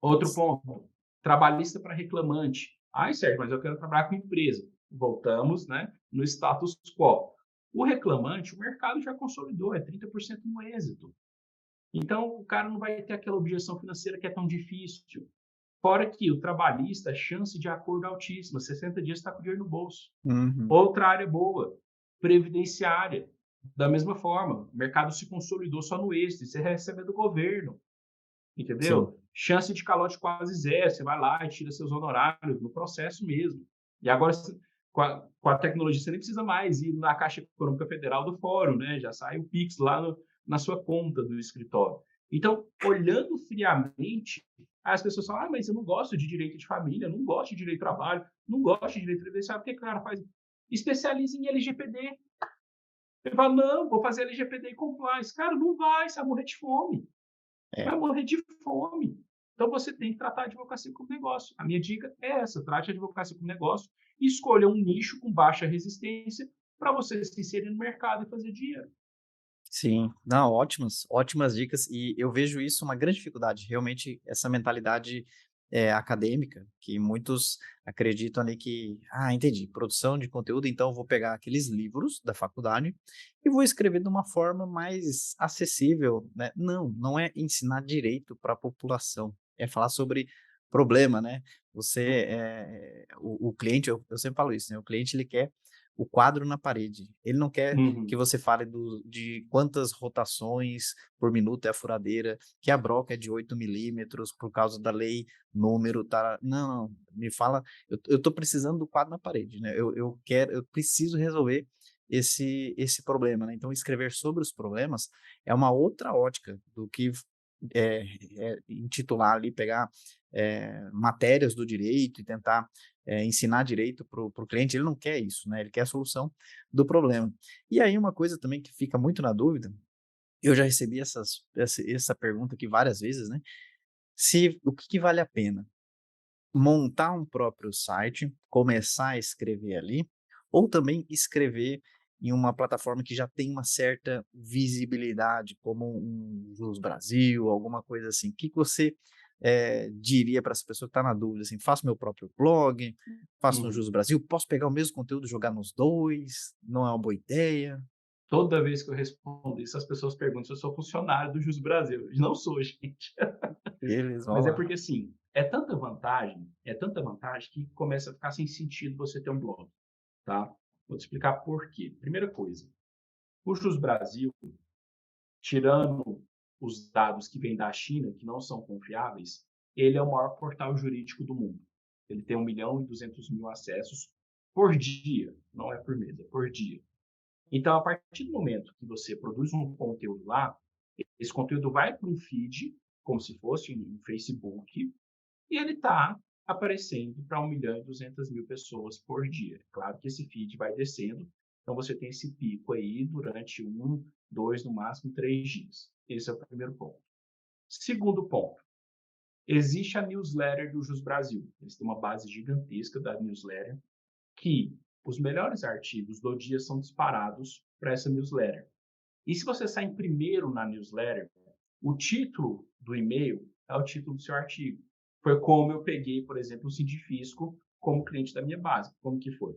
Outro ponto, trabalhista para reclamante. Ai, certo, mas eu quero trabalhar com empresa. Voltamos, né, no status quo. O reclamante, o mercado já consolidou, é 30% no êxito. Então, o cara não vai ter aquela objeção financeira que é tão difícil. Fora que o trabalhista, chance de acordo altíssima, 60 dias está com o dinheiro no bolso. Uhum. Outra área boa, previdenciária. Da mesma forma, o mercado se consolidou só no êxito, você recebe do governo, Sim. entendeu? Chance de calote quase zero, você vai lá e tira seus honorários no processo mesmo. E agora, com a tecnologia, você nem precisa mais ir na Caixa Econômica Federal do Fórum, né? Já sai o Pix lá na sua conta do escritório. Então, olhando friamente, as pessoas falam, ah, mas eu não gosto de direito de família, não gosto de direito de trabalho, não gosto de direito previdenciário, porque, cara, faz especializa em LGPD. Ele fala, não, vou fazer LGPD e compliance. Cara, não vai, você vai morrer de fome. É. Vai morrer de fome. Então você tem que tratar a advocacia como negócio. A minha dica é essa: trate a advocacia como negócio e escolha um nicho com baixa resistência para você se inserir no mercado e fazer dinheiro. Sim, não, ótimas dicas, e eu vejo isso uma grande dificuldade, realmente essa mentalidade, acadêmica, que muitos acreditam ali que: "Ah, entendi, produção de conteúdo, então eu vou pegar aqueles livros da faculdade e vou escrever de uma forma mais acessível", né. Não, não é ensinar direito para a população, é falar sobre problema, né. Você, o cliente, eu sempre falo isso, né, o cliente ele quer o quadro na parede, ele não quer que Uhum. você fale de quantas rotações por minuto é a furadeira, que a broca é de 8 milímetros por causa da lei número tá não, me fala, eu tô precisando do quadro na parede, né, eu preciso resolver esse problema, né, então escrever sobre os problemas é uma outra ótica do que, eh intitular ali, pegar, matérias do direito e tentar, ensinar direito para o cliente, ele não quer isso, né, ele quer a solução do problema. E aí uma coisa também que fica muito na dúvida, eu já recebi essa pergunta aqui várias vezes, né, se o que que vale a pena? Montar um próprio site, começar a escrever ali, ou também escrever em uma plataforma que já tem uma certa visibilidade, como um Jus Brasil, alguma coisa assim. O que que você, diria para essa pessoa que está na dúvida, assim: "Faço meu próprio blog, faço no Uhum. Jus Brasil, posso pegar o mesmo conteúdo e jogar nos 2? Não é uma boa ideia?" Toda vez que eu respondo isso, as pessoas perguntam se eu sou funcionário do Jus Brasil. Eu não sou, gente. Eles vão Mas é lá. porque, assim, é tanta vantagem que começa a ficar sem sentido você ter um blog, tá? Vou te explicar por quê. Primeira coisa, o Jus Brasil, tirando os dados que vêm da China, que não são confiáveis, ele é o maior portal jurídico do mundo. Ele tem 1.200.000 acessos por dia, não é por mês, é por dia. Então, a partir do momento que você produz um conteúdo lá, esse conteúdo vai para um feed, como se fosse um Facebook, e ele está aparecendo para 1.200.000 pessoas por dia. Claro que esse feed vai descendo, Então, você tem esse pico aí durante 1, 2, no máximo 3 dias. Esse é o primeiro ponto. Segundo ponto, existe a newsletter do Jus Brasil. Eles têm uma base gigantesca da newsletter, que os melhores artigos do dia são disparados para essa newsletter. E se você sai em primeiro na newsletter, o título do e-mail é o título do seu artigo. Foi como eu peguei, por exemplo, o Cientifisco como cliente da minha base. Como que foi?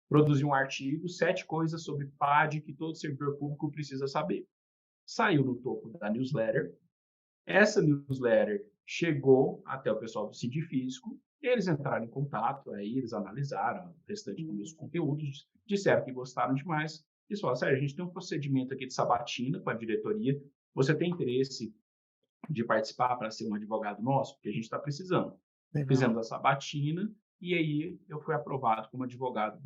Produzi um artigo, 7 coisas sobre PAD que todo servidor público precisa saber. Saiu no topo da newsletter. Essa newsletter chegou até o pessoal do Cientifisco. Eles entraram em contato, aí eles analisaram o restante dos meus conteúdos, disseram que gostaram demais. E falaram, sério, a gente tem um procedimento aqui de sabatina com a diretoria. Você tem interesse de participar para ser um advogado nosso? Porque a gente está precisando. Legal. Fizemos a sabatina e aí eu fui aprovado como advogado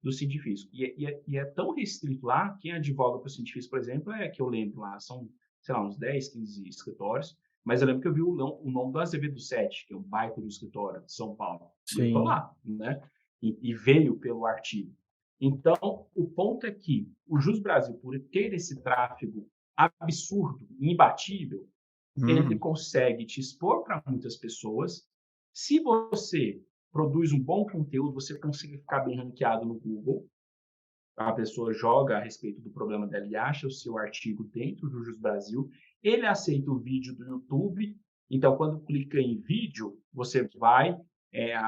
do Cientifisco. E é tão restrito lá, quem advoga para o Cientifisco, por exemplo, é que eu lembro lá, são, sei lá, uns 10, 15 escritórios, mas eu lembro que eu vi o nome do Azevedo 7, que é um baita do escritório de São Paulo, e eu estou Sim, lá, né? E veio pelo artigo. Então, o ponto é que o Jus Brasil, por ter esse tráfego absurdo, imbatível, ele hum, consegue te expor para muitas pessoas. Se você produz um bom conteúdo, você consegue ficar bem ranqueado no Google. A pessoa joga a respeito do problema dela e acha o seu artigo dentro do Jus Brasil. Ele aceita o vídeo do YouTube. Então, quando clica em vídeo, você vai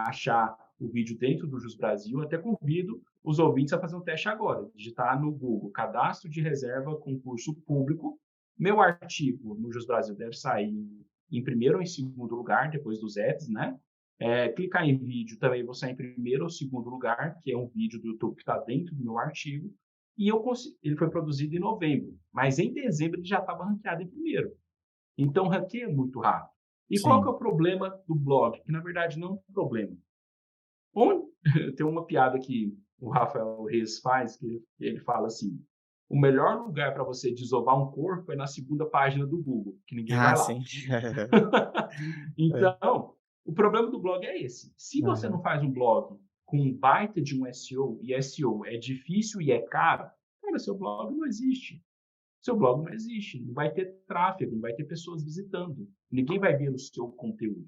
achar o vídeo dentro do Jus Brasil. Até convido os ouvintes a fazer um teste agora. Digitar no Google, cadastro de reserva concurso público. Meu artigo no Jus Brasil deve sair em primeiro ou em segundo lugar, depois dos ads, né? Clicar em vídeo também vou sair em primeiro ou segundo lugar, que é um vídeo do YouTube que está dentro do meu artigo. E ele foi produzido em novembro, mas em dezembro ele já estava ranqueado em primeiro. Então, ranqueia muito rápido. E qual que é sim. o problema do blog? Que, na verdade, não é um problema. Onde... Tem uma piada que o Rafael Reis faz, que ele fala assim, o melhor lugar para você desovar um corpo é na segunda página do Google, que ninguém Ah, vai lá. sim. É. Então, o problema do blog é esse. Se você não Aham. faz um blog com um baita de um SEO, e SEO é difícil e é caro, cara, seu blog não existe. Seu blog não existe. Não vai ter tráfego, não vai ter pessoas visitando. Ninguém vai ver o seu conteúdo.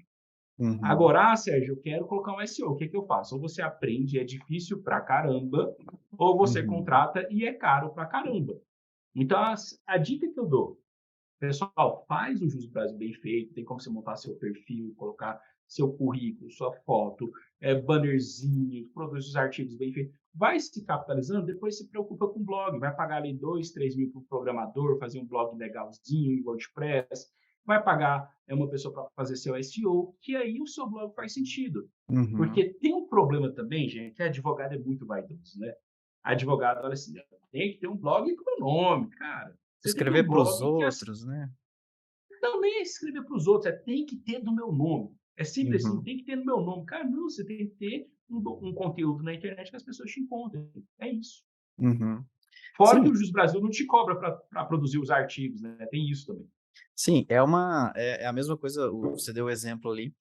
Uhum. Agora, Sérgio, eu quero colocar um SEO. O que eu faço? Ou você aprende e é difícil pra caramba, ou você Uhum. contrata e é caro pra caramba. Então, a dica que eu dou, pessoal, faz o Jus Brasil bem feito, tem como você montar seu perfil, colocar seu currículo, sua foto, bannerzinho, produz os artigos bem feitos. Vai se capitalizando, depois se preocupa com o blog, vai pagar ali 2, 3 mil para o programador, fazer um blog legalzinho em WordPress, vai pagar uma pessoa para fazer seu SEO, que aí o seu blog faz sentido. Uhum. Porque tem um problema também, gente, que advogado é muito vaidoso, né? Advogado olha assim, tem que ter um blog com meu nome, cara. Você tem que ter um Escrever para os blog que outros, né? também é escrever para os outros, tem que ter do meu nome. É sempre assim, Uhum. tem que ter no meu nome. Cara, não, você tem que ter um conteúdo na internet que as pessoas te encontrem. É isso. Uhum. Fora que Sim, o Jus Brasil não te cobra para produzir os artigos, né? Tem isso também. sim, é a mesma coisa, você deu o exemplo ali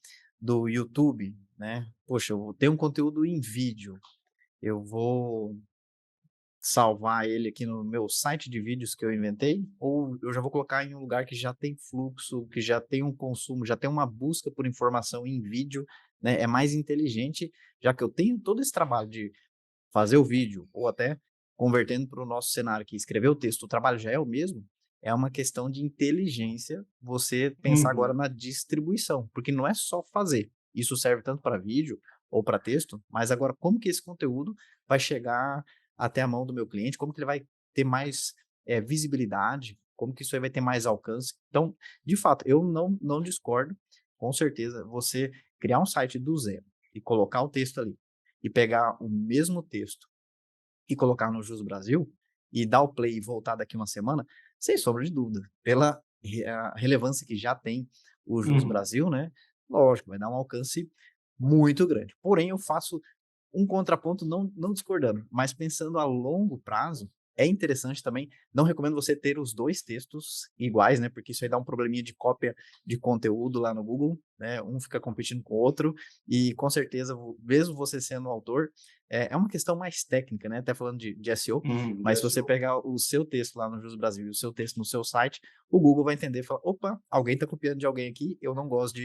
do YouTube, né. Poxa, eu tenho um conteúdo em vídeo, eu vou salvar ele aqui no meu site de vídeos que eu inventei, ou eu já vou colocar em um lugar que já tem fluxo, que já tem um consumo, já tem uma busca por informação em vídeo, né, é mais inteligente, já que eu tenho todo esse trabalho de fazer o vídeo, ou até convertendo para o nosso cenário aqui, escrever o texto, o trabalho já é o mesmo, é uma questão de inteligência você pensar agora Uhum. na distribuição, porque não é só fazer. Isso serve tanto para vídeo ou para texto, mas agora como que esse conteúdo vai chegar até a mão do meu cliente, como que ele vai ter mais visibilidade, como que isso aí vai ter mais alcance. Então, de fato, eu não discordo, com certeza, você criar um site do zero e colocar o texto ali, e pegar o mesmo texto e colocar no Jus Brasil, e dar o play e voltar daqui uma semana, sem sombra de dúvida, pela a relevância que já tem o Jus Uhum. Brasil, né, lógico, vai dar um alcance muito grande. Porém, eu faço um contraponto não discordando, mas pensando a longo prazo, É interessante também, não recomendo você ter os 2 textos iguais, né, porque isso aí dá um probleminha de cópia de conteúdo lá no Google, né, um fica competindo com o outro, e com certeza mesmo você sendo o autor, é uma questão mais técnica, né, até falando de SEO, De mas se você SEO. pegar o seu texto lá no Jus Brasil e o seu texto no seu site, o Google vai entender e falar: "Opa, alguém está copiando de alguém aqui, eu não gosto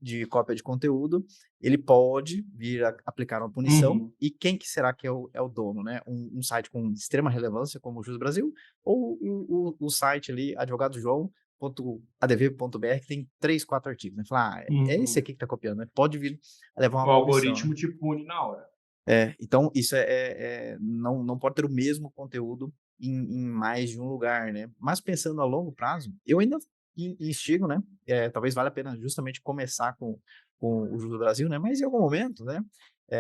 de cópia de conteúdo", ele pode vir a aplicar uma punição, Uhum. e quem que será que é o dono, né? Um site com extrema relevância como o Jus Brasil, ou o site ali advogadojoão.adv.br, que tem 3, 4 artigos, né? Falar: "Ah, é esse Uhum. aqui que está copiando", né? Pode vir a levar O uma punição, né? algoritmo te pune na hora. Então isso não pode ter o mesmo conteúdo em mais de um lugar, né. Mas pensando a longo prazo, eu ainda instigo, né, talvez valha a pena justamente começar com o Jus do Brasil, né, mas em algum momento, né,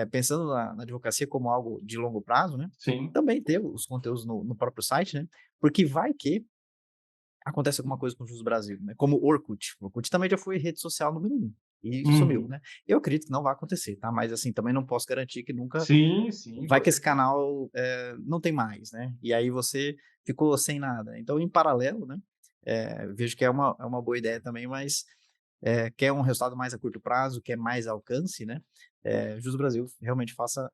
pensando na advocacia como algo de longo prazo, né, Sim. também ter os conteúdos no próprio site, né, porque vai que acontece alguma coisa com o Jus Brasil, né, como o Orkut. O Orkut também já foi rede social número um e sumiu, Uhum. né. Eu acredito que não vai acontecer, tá, mas, assim, também não posso garantir que nunca Sim, sim, vai com que esse certeza. canal, não tem mais, né, e aí você ficou sem nada. Então, em paralelo, né, vejo que é uma boa ideia também, mas, quer um resultado mais a curto prazo, quer mais alcance, né, Jus Brasil realmente faça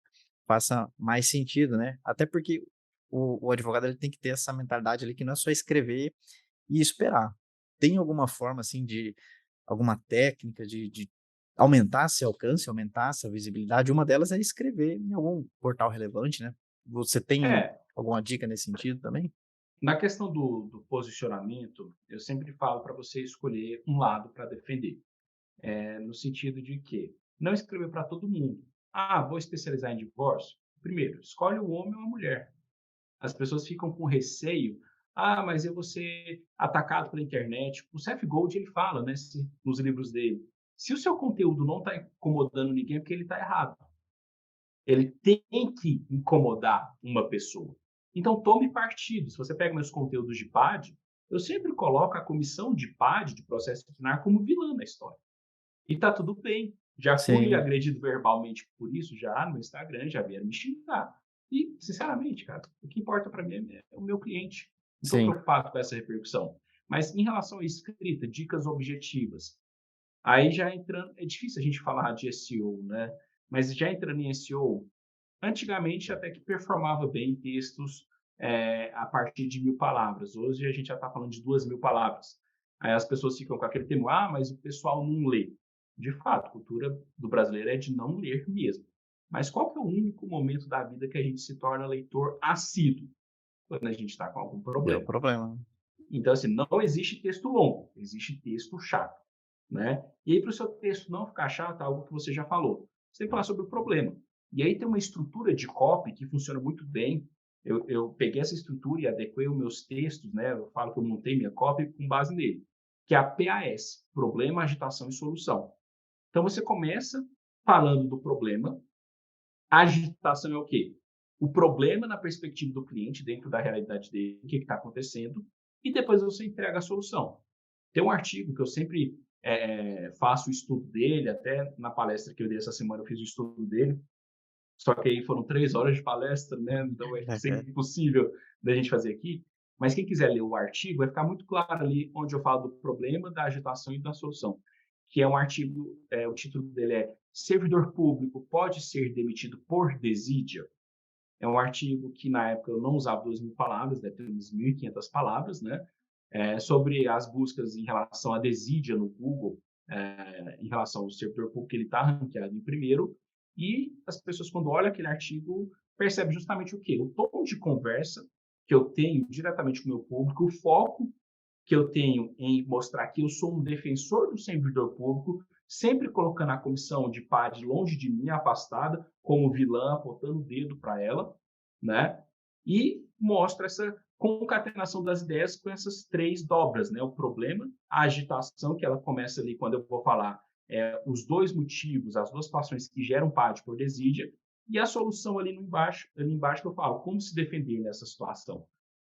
mais sentido, né. Até porque o advogado ele tem que ter essa mentalidade ali que não é só escrever e esperar. Tem alguma forma, assim, de alguma técnica de aumentar esse alcance, aumentar essa visibilidade? Uma delas é escrever em algum portal relevante, né. Você tem É, alguma dica nesse sentido também? na questão do posicionamento, eu sempre falo para você escolher um lado para defender. No sentido de que não escrever para todo mundo. Ah, vou especializar em divórcio? Primeiro, escolhe o homem ou a mulher. As pessoas ficam com receio. Ah, mas eu vou ser atacado pela internet. O Seth Gold ele fala, né, nos livros dele. Se o seu conteúdo não está incomodando ninguém, é porque ele está errado. Ele tem que incomodar uma pessoa. Então tome partido. Se você pega meus conteúdos de PAD, eu sempre coloco a comissão de PAD, de processo disciplinar, como vilã na história. E tá tudo bem. Já fui Sim, agredido verbalmente por isso, já no Instagram, já vieram me xingar. E, sinceramente, cara, o que importa para mim é o meu cliente. Não estou sim, preocupado com essa repercussão. Mas em relação à escrita, dicas objetivas, aí já entrando, é difícil a gente falar de SEO, né? Mas já entrando em SEO, antigamente até que performava bem textos a partir de 1.000 palavras. Hoje a gente já está falando de 2.000 palavras. Aí as pessoas ficam com aquele termo, ah, mas o pessoal não lê. De fato, a cultura do brasileiro é de não ler mesmo. Mas qual que é o único momento da vida que a gente se torna leitor assíduo? Quando a gente está com algum deu problema. problema. Então, assim, não existe texto longo, existe texto chato, né? E aí, para o seu texto não ficar chato, é algo que você já falou. Você tem que falar sobre o problema. E aí tem uma estrutura de copy que funciona muito bem. Eu peguei essa estrutura e adequei os meus textos, né? Eu falo que eu montei minha copy com base nele, que é a PAS, problema, agitação e solução. Então você começa falando do problema. A agitação é o quê? O problema na perspectiva do cliente, dentro da realidade dele, o que está acontecendo, e depois você entrega a solução. Tem um artigo que eu sempre faço o estudo dele, até na palestra que eu dei essa semana eu fiz o estudo dele, só que aí foram 3 horas de palestra, né? Então é sempre impossível da gente fazer aqui. Mas quem quiser ler o artigo, vai ficar muito claro ali onde eu falo do problema, da agitação e da solução. Que é um artigo, o título dele é Servidor Público pode ser demitido por desídia? É um artigo que na época eu não usava 2.000 palavras, deve ter umas 1.500 palavras, né? Sobre as buscas em relação à desídia no Google, em relação ao servidor público, ele está ranqueado em primeiro, e as pessoas, quando olham aquele artigo, percebem justamente o quê? O tom de conversa que eu tenho diretamente com o meu público, o foco que eu tenho em mostrar que eu sou um defensor do servidor público, sempre colocando a comissão de PAD longe de mim, afastada, como vilã, apontando o dedo para ela, né? E mostra essa concatenação das ideias com essas 3 dobras, né? O problema, a agitação, que ela começa ali quando eu vou falar os 2 motivos, as 2 situações que geram PAD por desídia, e a solução ali embaixo que eu falo, como se defender nessa situação.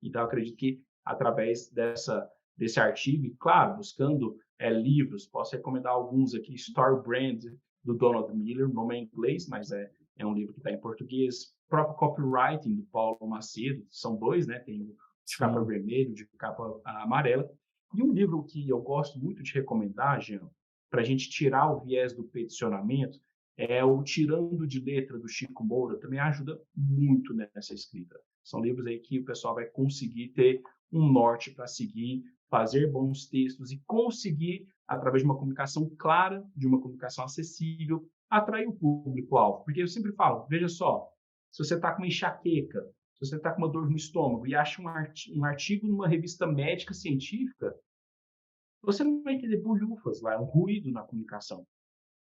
Então, eu acredito que através desse artigo, e claro, buscando livros, posso recomendar alguns aqui, Store Brand, do Donald Miller, o nome é em inglês, mas é um livro que está em português. próprio copywriting do Paulo Macedo, são dois, né? Tem o de capa sim, vermelha, de capa amarela. E um livro que eu gosto muito de recomendar, Jean, para a gente tirar o viés do peticionamento, é o Tirando de Letra, do Chico Moura, também ajuda muito nessa escrita. São livros aí que o pessoal vai conseguir ter um norte para seguir, fazer bons textos e conseguir, através de uma comunicação clara, de uma comunicação acessível, atrair o público-alvo. Porque eu sempre falo, veja só, se você está com uma enxaqueca, se você está com uma dor no estômago e acha um artigo numa revista médica científica, você não vai entender bolhufas lá, é um ruído na comunicação.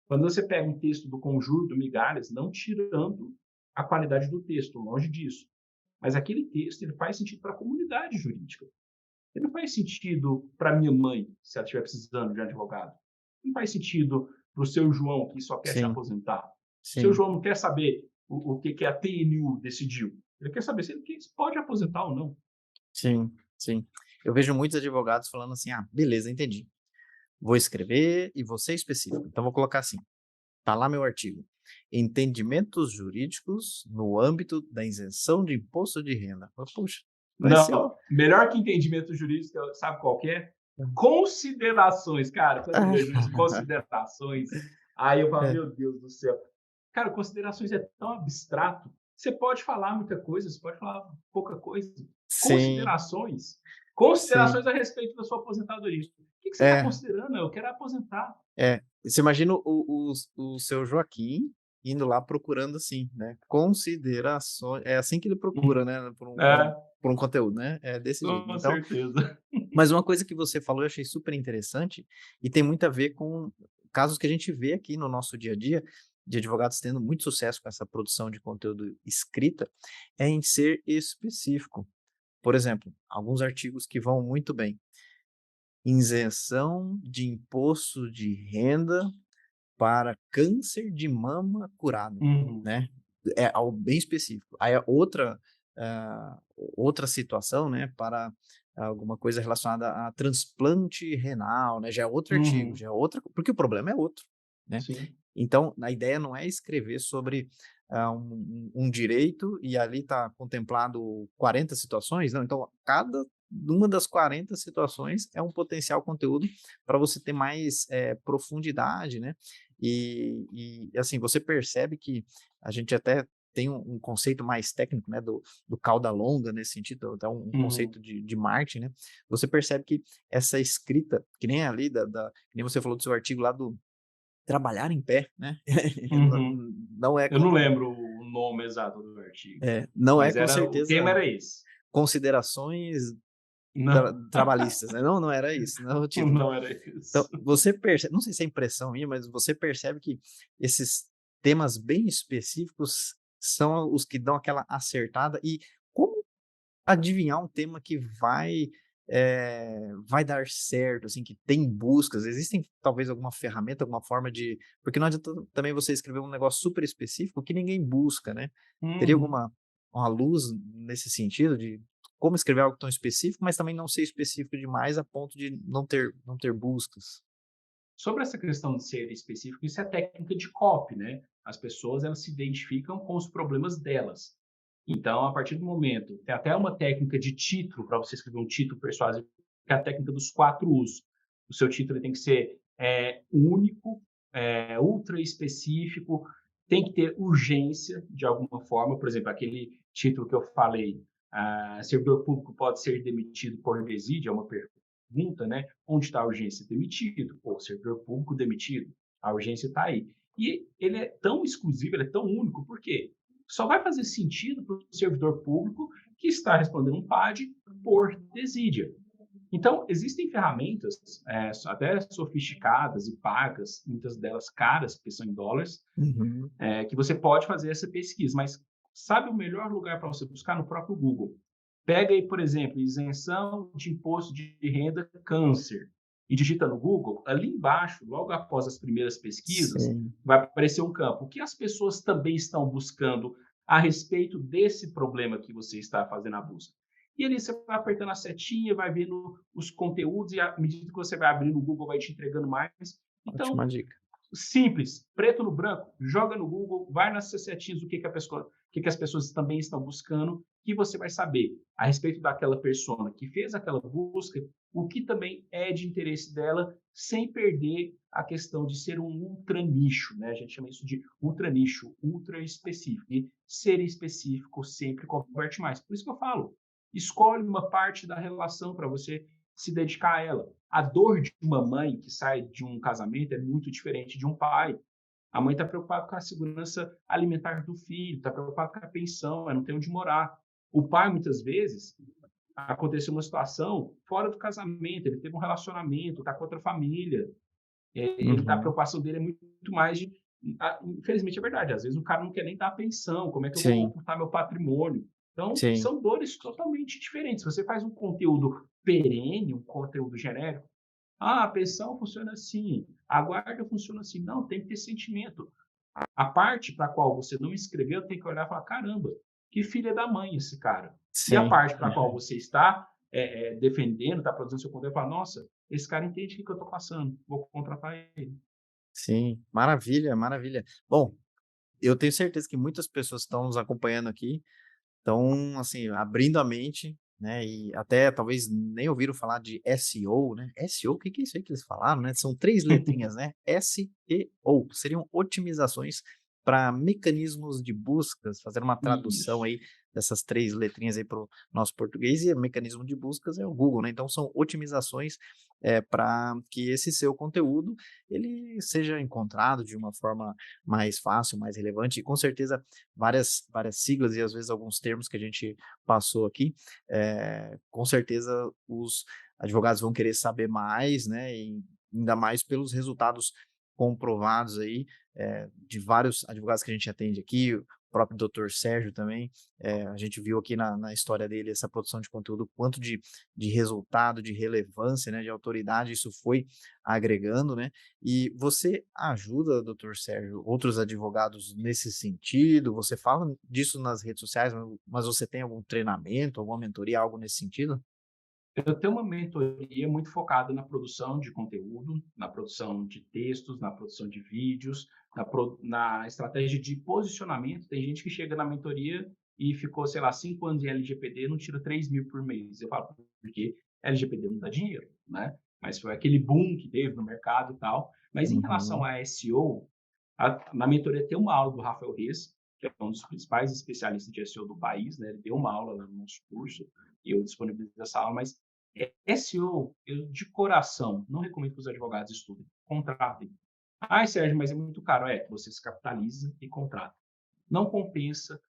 Quando você pega um texto do Conjuro, do Migalhas, não tirando a qualidade do texto, longe disso, mas aquele texto ele faz sentido para a comunidade jurídica. Ele não faz sentido para minha mãe, se ela estiver precisando de um advogado. Não faz sentido para o seu João, que só quer se sim, aposentar. O seu sim, João não quer saber o que a TNU decidiu. Ele quer saber se ele pode aposentar ou não. sim, sim. Eu vejo muitos advogados falando assim: ah, beleza, entendi. Vou escrever e vou ser específico. Então, vou colocar assim: tá lá meu artigo. Entendimentos jurídicos no âmbito da isenção de imposto de renda. Puxa, vai ser o. Não, melhor que entendimento jurídico, sabe qual que é? Considerações, cara. Quando eu vejo isso, considerações, aí eu falo, É, meu Deus do céu. Cara, considerações é tão abstrato. Você pode falar muita coisa, você pode falar pouca coisa. sim, Considerações. sim. Considerações a respeito da sua aposentadoria. O que você está É, considerando? Eu quero aposentar. é. Você imagina o seu Joaquim indo lá procurando assim, né? Considerações. É assim que ele procura, né? É, Por um conteúdo, né? É desse jeito. com Então, certeza. mas uma coisa que você falou eu achei super interessante e tem muito a ver com casos que a gente vê aqui no nosso dia a dia, de advogados tendo muito sucesso com essa produção de conteúdo escrita, é em ser específico. Por exemplo, alguns artigos que vão muito bem. Isenção de imposto de renda para câncer de mama curado, Uhum, né? É algo bem específico. Aí a outra, outra situação, né, para alguma coisa relacionada a transplante renal, né, já é outro artigo, uhum, já é outra, porque o problema é outro, né? sim. Então, a ideia não é escrever sobre um direito e ali está contemplado 40 situações, não. Então, cada uma das 40 situações é um potencial conteúdo para você ter mais profundidade, né? Assim, você percebe que a gente até tem um conceito mais técnico, né, do cauda longa nesse sentido, até um Uhum, conceito de marketing, né? Você percebe que essa escrita, que nem ali, que nem você falou do seu artigo lá do trabalhar em pé, né? uhum. Não é Eu não como lembro o nome exato do artigo, não é mas com o tema certeza era esse. considerações Não, trabalhistas, né? Não, não era isso, não é o título. não era Então, isso. você percebe, não sei se é impressão minha, mas você percebe que esses temas bem específicos são os que dão aquela acertada e como adivinhar um tema que vai dar certo, assim, que tem buscas. Existem talvez alguma ferramenta, alguma forma de porque não adianta também você escrever um negócio super específico que ninguém busca, né. Teria Uhum. alguma uma luz nesse sentido de como escrever algo tão específico, mas também não ser específico demais a ponto de não ter buscas? Sobre essa questão de ser específico, isso é técnica de copy, né? As pessoas elas se identificam com os problemas delas. Então, a partir do momento, tem até uma técnica de título para você escrever um título persuasivo, que é a técnica dos 4 U's. O seu título tem que ser único, ultra específico, tem que ter urgência de alguma forma. Por exemplo, aquele título que eu falei, servidor público pode ser demitido por desídia, é uma pergunta, né? Onde está a urgência? Demitido. Ou servidor público demitido. A urgência está aí. E ele é tão exclusivo, ele é tão único, por quê? Só vai fazer sentido para o servidor público que está respondendo um PAD por desídia. Então, existem ferramentas até sofisticadas e pagas, muitas delas caras, porque são em dólares, Uhum. que você pode fazer essa pesquisa, mas sabe o melhor lugar para você buscar? No próprio Google. Pega aí, por exemplo, isenção de imposto de renda câncer e digita no Google, ali embaixo, logo após as primeiras pesquisas, Sim. vai aparecer um campo. O que as pessoas também estão buscando a respeito desse problema que você está fazendo a busca? E ali você vai apertando a setinha, vai vendo os conteúdos e à medida que você vai abrindo o Google vai te entregando mais. Então, Ótima dica. simples, preto no branco, joga no Google, vai nas setinhas, o que a pessoa que as pessoas também estão buscando, que você vai saber a respeito daquela persona que fez aquela busca, o que também é de interesse dela, sem perder a questão de ser um ultra nicho, né? A gente chama isso de ultra nicho, ultra específico. E ser específico sempre converte mais. Por isso que eu falo, escolhe uma parte da relação para você se dedicar a ela. A dor de uma mãe que sai de um casamento é muito diferente de um pai. A mãe está preocupada com a segurança alimentar do filho, está preocupada com a pensão, não tem onde morar. O pai, muitas vezes, aconteceu uma situação fora do casamento, ele teve um relacionamento, está com outra família, a Uhum. preocupação dele é muito mais de. Infelizmente é verdade, às vezes o cara não quer nem dar a pensão, como é que eu vou Sim, ocultar meu patrimônio? Então, sim, são dores totalmente diferentes. Se você faz um conteúdo perene, um conteúdo genérico, a pensão funciona assim, a guarda funciona assim. Não, tem que ter sentimento. A parte para a qual você não escreveu tem que olhar e falar: caramba, que filha da mãe esse cara. E a sim. parte para a qual você está defendendo, está produzindo seu conteúdo, fala: nossa, esse cara entende o que eu estou passando, vou contratar ele. Sim, maravilha, maravilha. Bom, eu tenho certeza que muitas pessoas estão nos acompanhando aqui, estão, assim, abrindo a mente, né, e até talvez nem ouviram falar de SEO, né? SEO, o que que é isso aí que eles falaram, né? São 3 letrinhas, né? SEO, seriam otimizações para mecanismos de buscas, fazer uma tradução Isso. aí dessas 3 letrinhas aí para o nosso português, e o mecanismo de buscas é o Google, né? Então são otimizações, para que esse seu conteúdo, ele seja encontrado de uma forma mais fácil, mais relevante, e com certeza várias siglas e às vezes alguns termos que a gente passou aqui, com certeza os advogados vão querer saber mais, né, e ainda mais pelos resultados comprovados aí, de vários advogados que a gente atende aqui, o próprio doutor Sérgio também, a gente viu aqui na história dele essa produção de conteúdo, quanto de resultado, de relevância, né, de autoridade isso foi agregando, né. E você ajuda, doutor Sérgio, outros advogados nesse sentido? Você fala disso nas redes sociais, mas você tem algum treinamento, alguma mentoria, algo nesse sentido? Eu tenho uma mentoria muito focada na produção de conteúdo, na produção de textos, na produção de vídeos, na estratégia de posicionamento. Tem gente que chega na mentoria e ficou, sei lá, 5 anos em LGPD, não tira 3.000 por mês. Eu falo, porque LGPD não dá dinheiro, né? Mas foi aquele boom que teve no mercado e tal. Mas em relação Uhum, a SEO, na mentoria tem uma aula do Rafael Reis, que é um dos principais especialistas de SEO do país, né? Ele deu uma aula lá no nosso curso e eu disponibilizo essa aula, mas SEO, eu de coração não recomendo que os advogados estudem, contratem. Ai, Sérgio, mas é muito caro. Você se capitaliza e contrata. Não compensa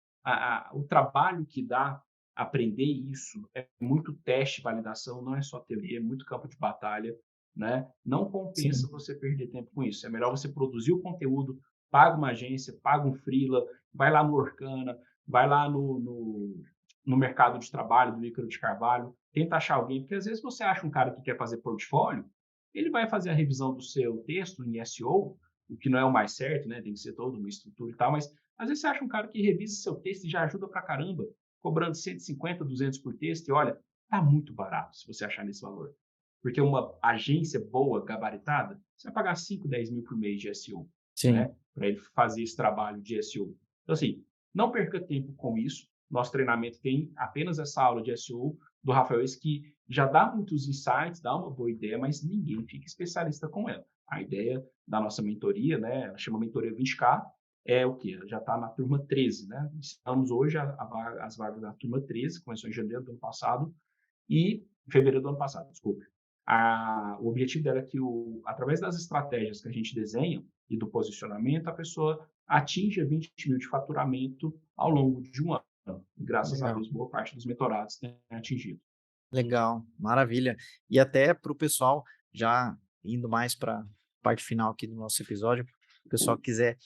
o trabalho que dá aprender isso, é muito teste, validação, não é só teoria, é muito campo de batalha, né? Não sim, compensa você perder tempo com isso. É melhor você produzir o conteúdo, paga uma agência, paga um freela, vai lá no Orkana, vai lá no mercado de trabalho do Ícaro de Carvalho, tenta achar alguém, porque às vezes você acha um cara que quer fazer portfólio, ele vai fazer a revisão do seu texto em SEO, o que não é o mais certo, né? Tem que ser toda uma estrutura e tal, mas às vezes você acha um cara que revisa seu texto e já ajuda pra caramba, cobrando 150, 200 por texto, e olha, tá muito barato se você achar nesse valor. Porque uma agência boa, gabaritada, você vai pagar 5, 10 mil por mês de SEO, sim, né? Para ele fazer esse trabalho de SEO. Então, assim, não perca tempo com isso. Nosso treinamento tem apenas essa aula de SEO do Rafael, que já dá muitos insights, dá uma boa ideia, mas ninguém fica especialista com ela. A ideia da nossa mentoria, né, ela chama Mentoria 20K, é o quê? Já está na turma 13, né? Estamos hoje as vagas da turma 13, começou em janeiro do ano passado, e em fevereiro do ano passado, desculpe. O objetivo dela é que, através das estratégias que a gente desenha e do posicionamento, a pessoa atinja 20 mil de faturamento ao longo de um ano. E, graças a legal, Deus, boa parte dos mentorados tem atingido. legal, maravilha. E até para o pessoal, já indo mais para a parte final aqui do nosso episódio, o pessoal que quiser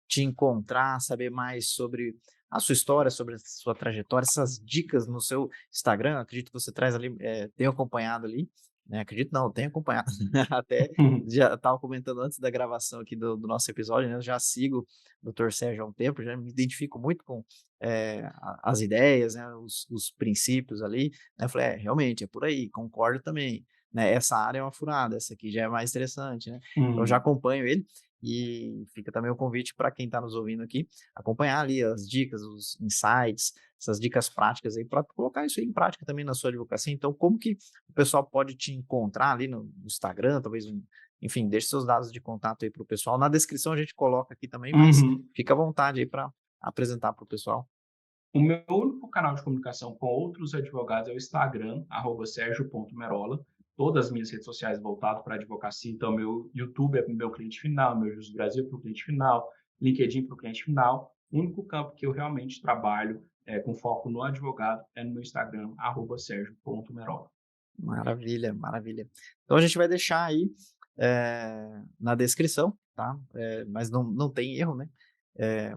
te encontrar, saber mais sobre a sua história, sobre a sua trajetória, essas dicas no seu Instagram, acredito que você traz ali, tenho acompanhado ali, né, acredito não, tenho acompanhado, até já estava comentando antes da gravação aqui do nosso episódio, né, eu já sigo o doutor Sérgio há um tempo, já me identifico muito com, as ideias, né, os princípios ali, né, eu falei: "É, realmente, é por aí, concordo também, né, essa área é uma furada, essa aqui já é mais interessante", né, então eu já acompanho ele, E fica também o convite para quem está nos ouvindo aqui, acompanhar ali as dicas, os insights, essas dicas práticas aí, para colocar isso aí em prática também na sua advocacia. Então, como que o pessoal pode te encontrar ali no Instagram, talvez, enfim, deixe seus dados de contato aí para o pessoal. Na descrição a gente coloca aqui também, mas Uhum. fica à vontade aí para apresentar para o pessoal. O meu único canal de comunicação com outros advogados é o Instagram, @sergio.merola. Todas as minhas redes sociais voltadas para a advocacia, então meu YouTube é para o meu cliente final, meu Justo Brasil é para o cliente final, LinkedIn para o cliente final. O único campo que eu realmente trabalho com foco no advogado é no meu Instagram, @sergio.merola. Maravilha, maravilha. Então a gente vai deixar aí, na descrição, tá, mas não tem erro, né,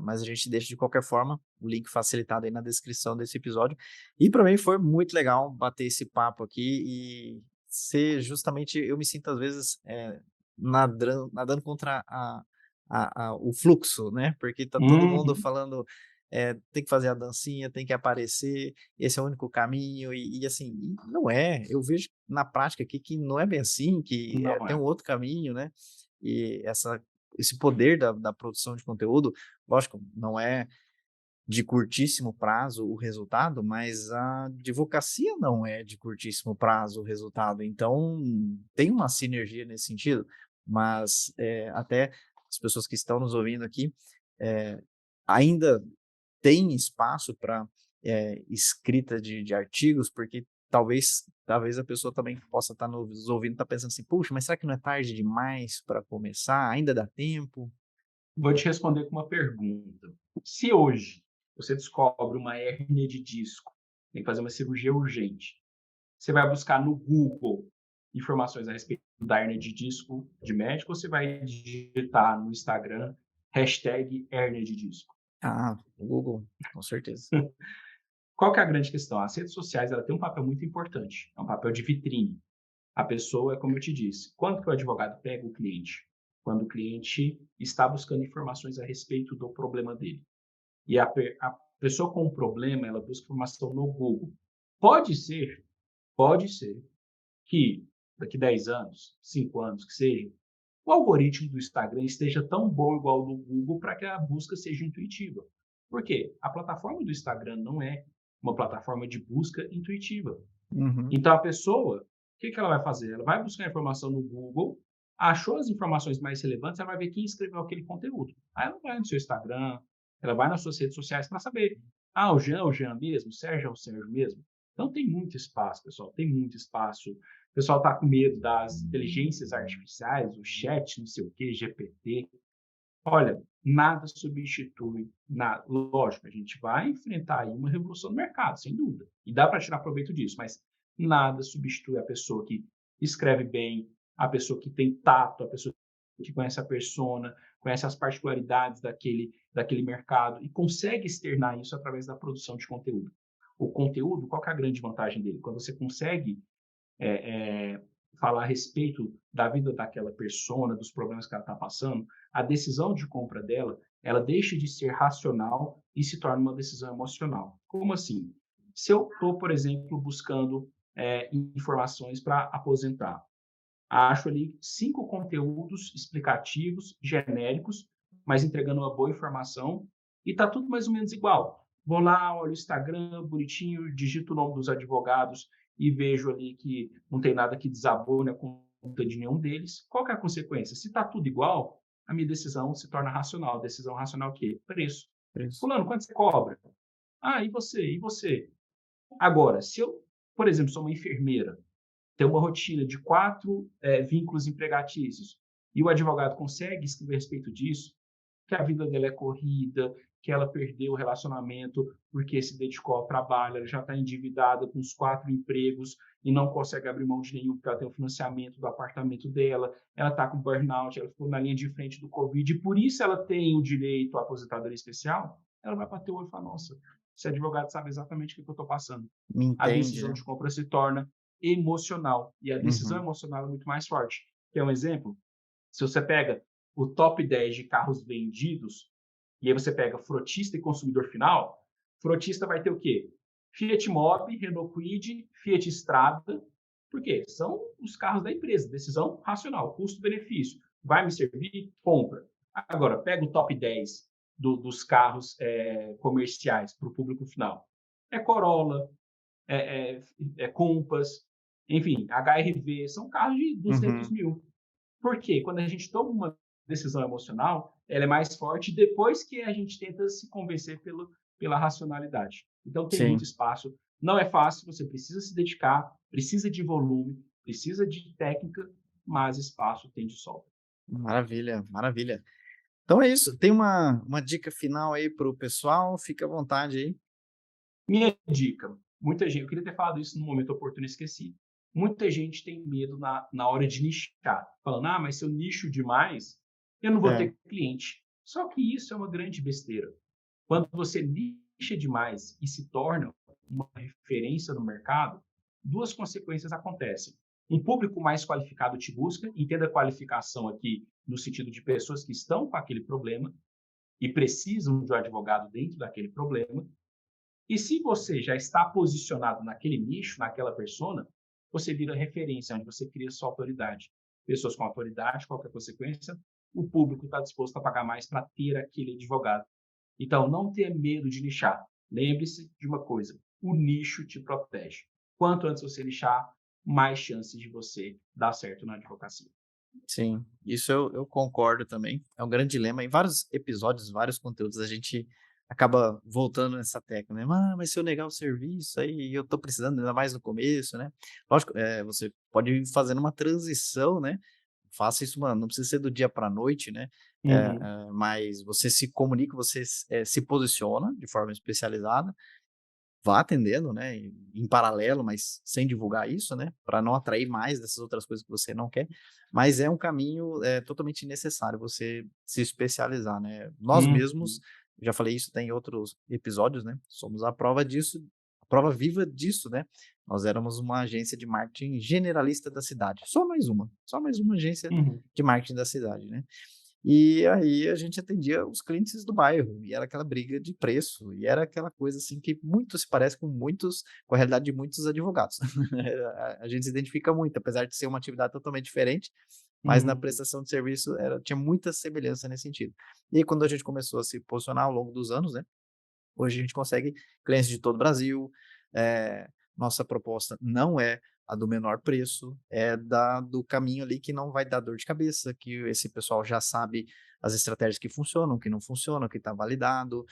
mas a gente deixa de qualquer forma o link facilitado aí na descrição desse episódio. E para mim foi muito legal bater esse papo aqui e ser justamente eu me sinto às vezes, nadando contra o fluxo, né, porque tá todo mundo Uhum. falando, tem que fazer a dancinha, tem que aparecer, esse é o único caminho e assim, e não é, eu vejo na prática aqui que não é bem assim, que, Não tem é. um outro caminho, né, e esse poder da produção de conteúdo, lógico, não é de curtíssimo prazo o resultado, mas a advocacia não é de curtíssimo prazo o resultado, então tem uma sinergia nesse sentido, mas, até as pessoas que estão nos ouvindo aqui, eh, ainda tem espaço para escrita de artigos, porque talvez a pessoa também possa estar nos ouvindo, tá pensando assim: "Puxa, mas será que não é tarde demais para começar? Ainda dá tempo?". Vou te responder com uma pergunta. Se hoje você descobre uma hérnia de disco, tem que fazer uma cirurgia urgente, você vai buscar no Google informações a respeito da hérnia de disco de médico ou você vai digitar no Instagram #hérnia de disco? Ah, o Google, com certeza. Qual que é a grande questão? As redes sociais ela tem um papel muito importante, é um papel de vitrine. A pessoa, como eu te disse, quando que o advogado pega o cliente? Quando o cliente está buscando informações a respeito do problema dele. E a pessoa com um problema, ela busca informação no Google. Pode ser, pode ser que daqui 10 anos, 5 anos, que seja, o algoritmo do Instagram esteja tão bom igual ao do Google para que a busca seja intuitiva. Por quê? A plataforma do Instagram não é uma plataforma de busca intuitiva. Uhum, Então a pessoa, o que que ela vai fazer? Ela vai buscar informação no Google, achou as informações mais relevantes, ela vai ver quem escreveu aquele conteúdo. Aí ela vai no seu Instagram, ela vai nas suas redes sociais para saber, o Jean é o Jean mesmo, o Sérgio é o Sérgio mesmo. Então tem muito espaço, pessoal, tem muito espaço. O pessoal está com medo das inteligências artificiais, o chat, não sei o quê, GPT. Olha, nada substitui, lógico, a gente vai enfrentar aí uma revolução no mercado, sem dúvida, e dá para tirar proveito disso, mas nada substitui a pessoa que escreve bem, a pessoa que tem tato, a pessoa que conhece a persona, conhece as particularidades daquele mercado e consegue externar isso através da produção de conteúdo. O conteúdo, qual que é a grande vantagem dele? Quando você consegue falar a respeito da vida daquela persona, dos problemas que ela está passando, a decisão de compra dela, ela deixa de ser racional e se torna uma decisão emocional. Como assim? Se eu estou, por exemplo, buscando informações para aposentar, acho ali 5 conteúdos explicativos, genéricos, mas entregando uma boa informação, e está tudo mais ou menos igual. Vou lá, olho o Instagram, bonitinho, digito o nome dos advogados e vejo ali que não tem nada que desabone a conta de nenhum deles. Qual que é a consequência? Se está tudo igual, a minha decisão se torna racional. Decisão racional o quê? Preço. é isso. Fulano, quanto você cobra? E você? E você? Agora, se eu, por exemplo, sou uma enfermeira, ter uma rotina de 4 vínculos empregatícios e o advogado consegue escrever a respeito disso, que a vida dela é corrida, que ela perdeu o relacionamento porque se dedicou ao trabalho, ela já está endividada com os 4 empregos e não consegue abrir mão de nenhum porque ela tem o financiamento do apartamento dela, ela está com burnout, ela ficou na linha de frente do Covid e por isso ela tem o direito à aposentadoria especial, ela vai bater o olho e falar, nossa, esse advogado sabe exatamente o que eu estou passando. Me A entende, decisão né. de compra se torna emocional. E a decisão Uhum. emocional é muito mais forte. Quer um exemplo? Se você pega o top 10 de carros vendidos, e aí você pega frotista e consumidor final, frotista vai ter o quê? Fiat Mobi, Renault Kwid, Fiat Strada. Por quê? São os carros da empresa. Decisão racional, custo-benefício. Vai me servir? Compra. Agora, pega o top 10 dos carros comerciais para o público final. É Corolla, é, é, é Compass, enfim, HR-V, são carros de 200 Uhum. mil. Por quê? Quando a gente toma uma decisão emocional, ela é mais forte depois que a gente tenta se convencer pela racionalidade. Então, tem muito Sim. espaço. Não é fácil, você precisa se dedicar, precisa de volume, precisa de técnica, mas espaço tem de sobra. Maravilha, maravilha. Então é isso. Tem uma dica final aí para o pessoal? Fica à vontade aí. Minha dica, muita gente, eu queria ter falado isso no momento oportuno e esqueci. Muita gente tem medo na hora de nichar, falando, mas se eu nicho demais, eu não vou É, ter cliente. Só que isso é uma grande besteira. Quando você nicha demais e se torna uma referência no mercado, duas consequências acontecem. Um público mais qualificado te busca, entenda a qualificação aqui no sentido de pessoas que estão com aquele problema e precisam de um advogado dentro daquele problema, e se você já está posicionado naquele nicho, naquela persona, você vira referência, onde você cria sua autoridade. Pessoas com autoridade, qualquer consequência, o público está disposto a pagar mais para ter aquele advogado. Então, não tenha medo de nichar. Lembre-se de uma coisa: o nicho te protege. Quanto antes você nichar, mais chances de você dar certo na advocacia. sim, isso eu concordo também. É um grande dilema. Em vários episódios, vários conteúdos, a gente acaba voltando nessa tecla, né? Mas se eu negar o serviço, aí eu tô precisando, ainda mais no começo, né? Lógico, você pode ir fazendo uma transição, né? Faça isso, mano, não precisa ser do dia para a noite, né? Uhum, Mas você se comunica, você se posiciona de forma especializada. Vá atendendo, né, em paralelo, mas sem divulgar isso, né, para não atrair mais dessas outras coisas que você não quer, mas é um caminho, totalmente necessário você se especializar, né. Nós mesmos, uhum, já falei isso até em outros episódios, né, somos a prova disso, a prova viva disso, né. Nós éramos uma agência de marketing generalista da cidade, só mais uma agência uhum, de marketing da cidade, né. E aí a gente atendia os clientes do bairro, e era aquela briga de preço, e era aquela coisa, assim, que muito se parece com a realidade de muitos advogados. A gente se identifica muito, apesar de ser uma atividade totalmente diferente, mas na uhum, prestação de serviço tinha muita semelhança nesse sentido. E aí quando a gente começou a se posicionar ao longo dos anos, né, hoje a gente consegue clientes de todo o Brasil, nossa proposta não é a do menor preço, é do caminho ali que não vai dar dor de cabeça, que esse pessoal já sabe as estratégias que funcionam, que não funcionam, que está validado,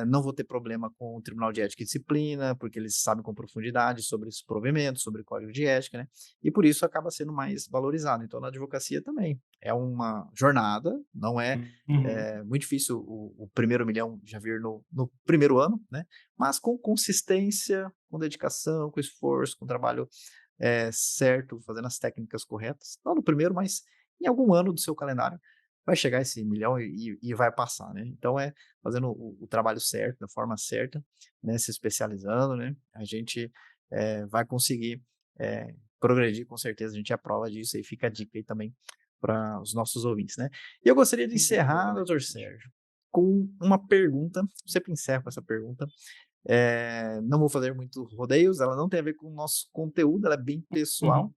não vou ter problema com o Tribunal de Ética e Disciplina, porque eles sabem com profundidade sobre esses provimentos, sobre o código de ética, né? E por isso acaba sendo mais valorizado. Então, na advocacia também é uma jornada, não é uhum, é muito difícil o primeiro milhão já vir no primeiro ano, né? Mas com consistência, com dedicação, com esforço, com trabalho certo, fazendo as técnicas corretas, não no primeiro, mas em algum ano do seu calendário, vai chegar esse milhão e vai passar, né? Então é fazendo o trabalho certo, da forma certa, né? Se especializando, né? A gente vai conseguir progredir, com certeza, a gente é a prova disso, aí fica a dica aí também para os nossos ouvintes, né? E eu gostaria de encerrar, doutor exatamente. Sérgio, com uma pergunta, sempre encerro com essa pergunta, não vou fazer muito rodeios, ela não tem a ver com o nosso conteúdo, ela é bem pessoal Uhum,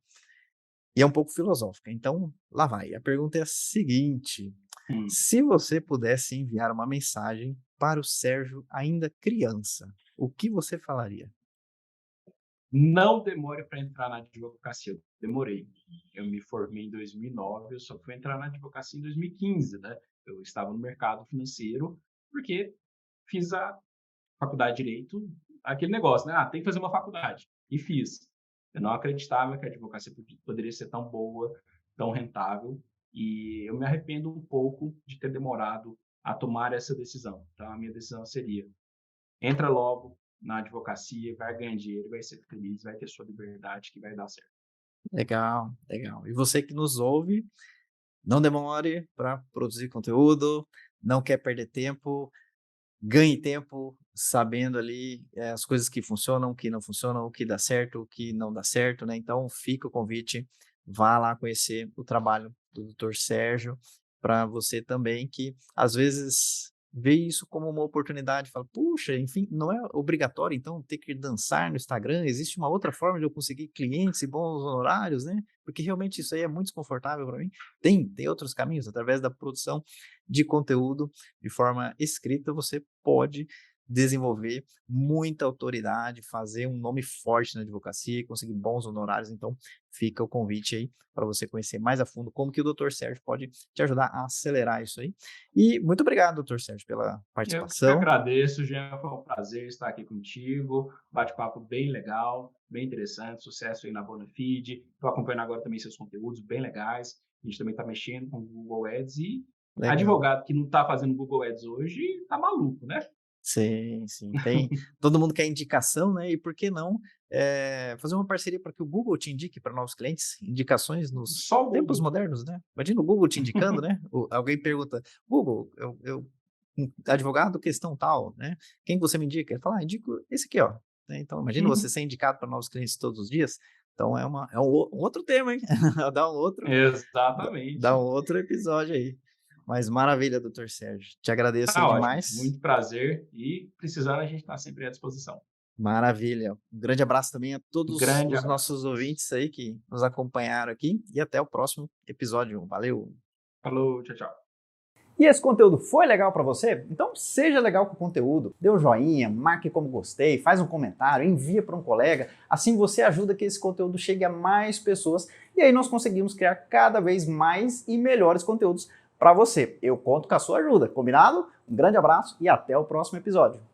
e é um pouco filosófica. Então, lá vai. A pergunta é a seguinte: uhum. se você pudesse enviar uma mensagem para o Sérgio ainda criança, o que você falaria? Não demore para entrar na advocacia. Eu demorei. Eu me formei em 2009, eu só fui entrar na advocacia em 2015, né? Eu estava no mercado financeiro porque fiz a faculdade de direito, aquele negócio, né? Tem que fazer uma faculdade. E fiz. Eu não acreditava que a advocacia poderia ser tão boa, tão rentável, e eu me arrependo um pouco de ter demorado a tomar essa decisão. Então, a minha decisão seria: entra logo na advocacia, vai ganhar dinheiro, vai ser feliz, vai ter sua liberdade, que vai dar certo. Legal, legal. E você que nos ouve, não demore para produzir conteúdo, não quer perder tempo, ganhe tempo sabendo ali, as coisas que funcionam, o que não funcionam, o que dá certo, o que não dá certo, né. Então fica o convite, vá lá conhecer o trabalho do doutor Sérgio, para você também que, às vezes, vê isso como uma oportunidade, fala: "Puxa, enfim, não é obrigatório então ter que dançar no Instagram, existe uma outra forma de eu conseguir clientes e bons honorários, né, porque realmente isso aí é muito desconfortável para mim". Tem outros caminhos, através da produção de conteúdo de forma escrita, você pode desenvolver muita autoridade, fazer um nome forte na advocacia e conseguir bons honorários, então fica o convite aí para você conhecer mais a fundo como que o doutor Sérgio pode te ajudar a acelerar isso aí. E muito obrigado, doutor Sérgio, pela Eu que participação. agradeço, Jean, foi um prazer estar aqui contigo, bate-papo bem legal, bem interessante, sucesso aí na Bonafide, estou acompanhando agora também seus conteúdos bem legais, a gente também está mexendo com o Google Ads e Legal. advogado que não está fazendo Google Ads hoje está maluco, né? Sim, sim. Tem todo mundo quer indicação, né, e por que não, fazer uma parceria para que o Google te indique para novos clientes, indicações nos Só o tempos Google. modernos, né. Imagina o Google te indicando, né, alguém pergunta: "Google, eu advogado questão tal, né, quem você me indica?" Ele fala: "Ah, indico esse aqui, ó". Né, então imagina você ser indicado para novos clientes todos os dias, então um outro tema, hein. Dá um outro dá um Exatamente. outro episódio aí. Mas maravilha, doutor Sérgio. Te agradeço aí Tá ótimo, demais. muito prazer e precisando a gente está sempre à disposição. Maravilha. Um grande abraço também a todos Grande os abraço. nossos ouvintes aí que nos acompanharam aqui e até o próximo episódio. Valeu! Falou, tchau, tchau. E esse conteúdo foi legal para você? Então seja legal com o conteúdo, dê um joinha, marque como gostei, faz um comentário, envia para um colega, assim você ajuda que esse conteúdo chegue a mais pessoas e aí nós conseguimos criar cada vez mais e melhores conteúdos para você. Eu conto com a sua ajuda, combinado? Um grande abraço e até o próximo episódio.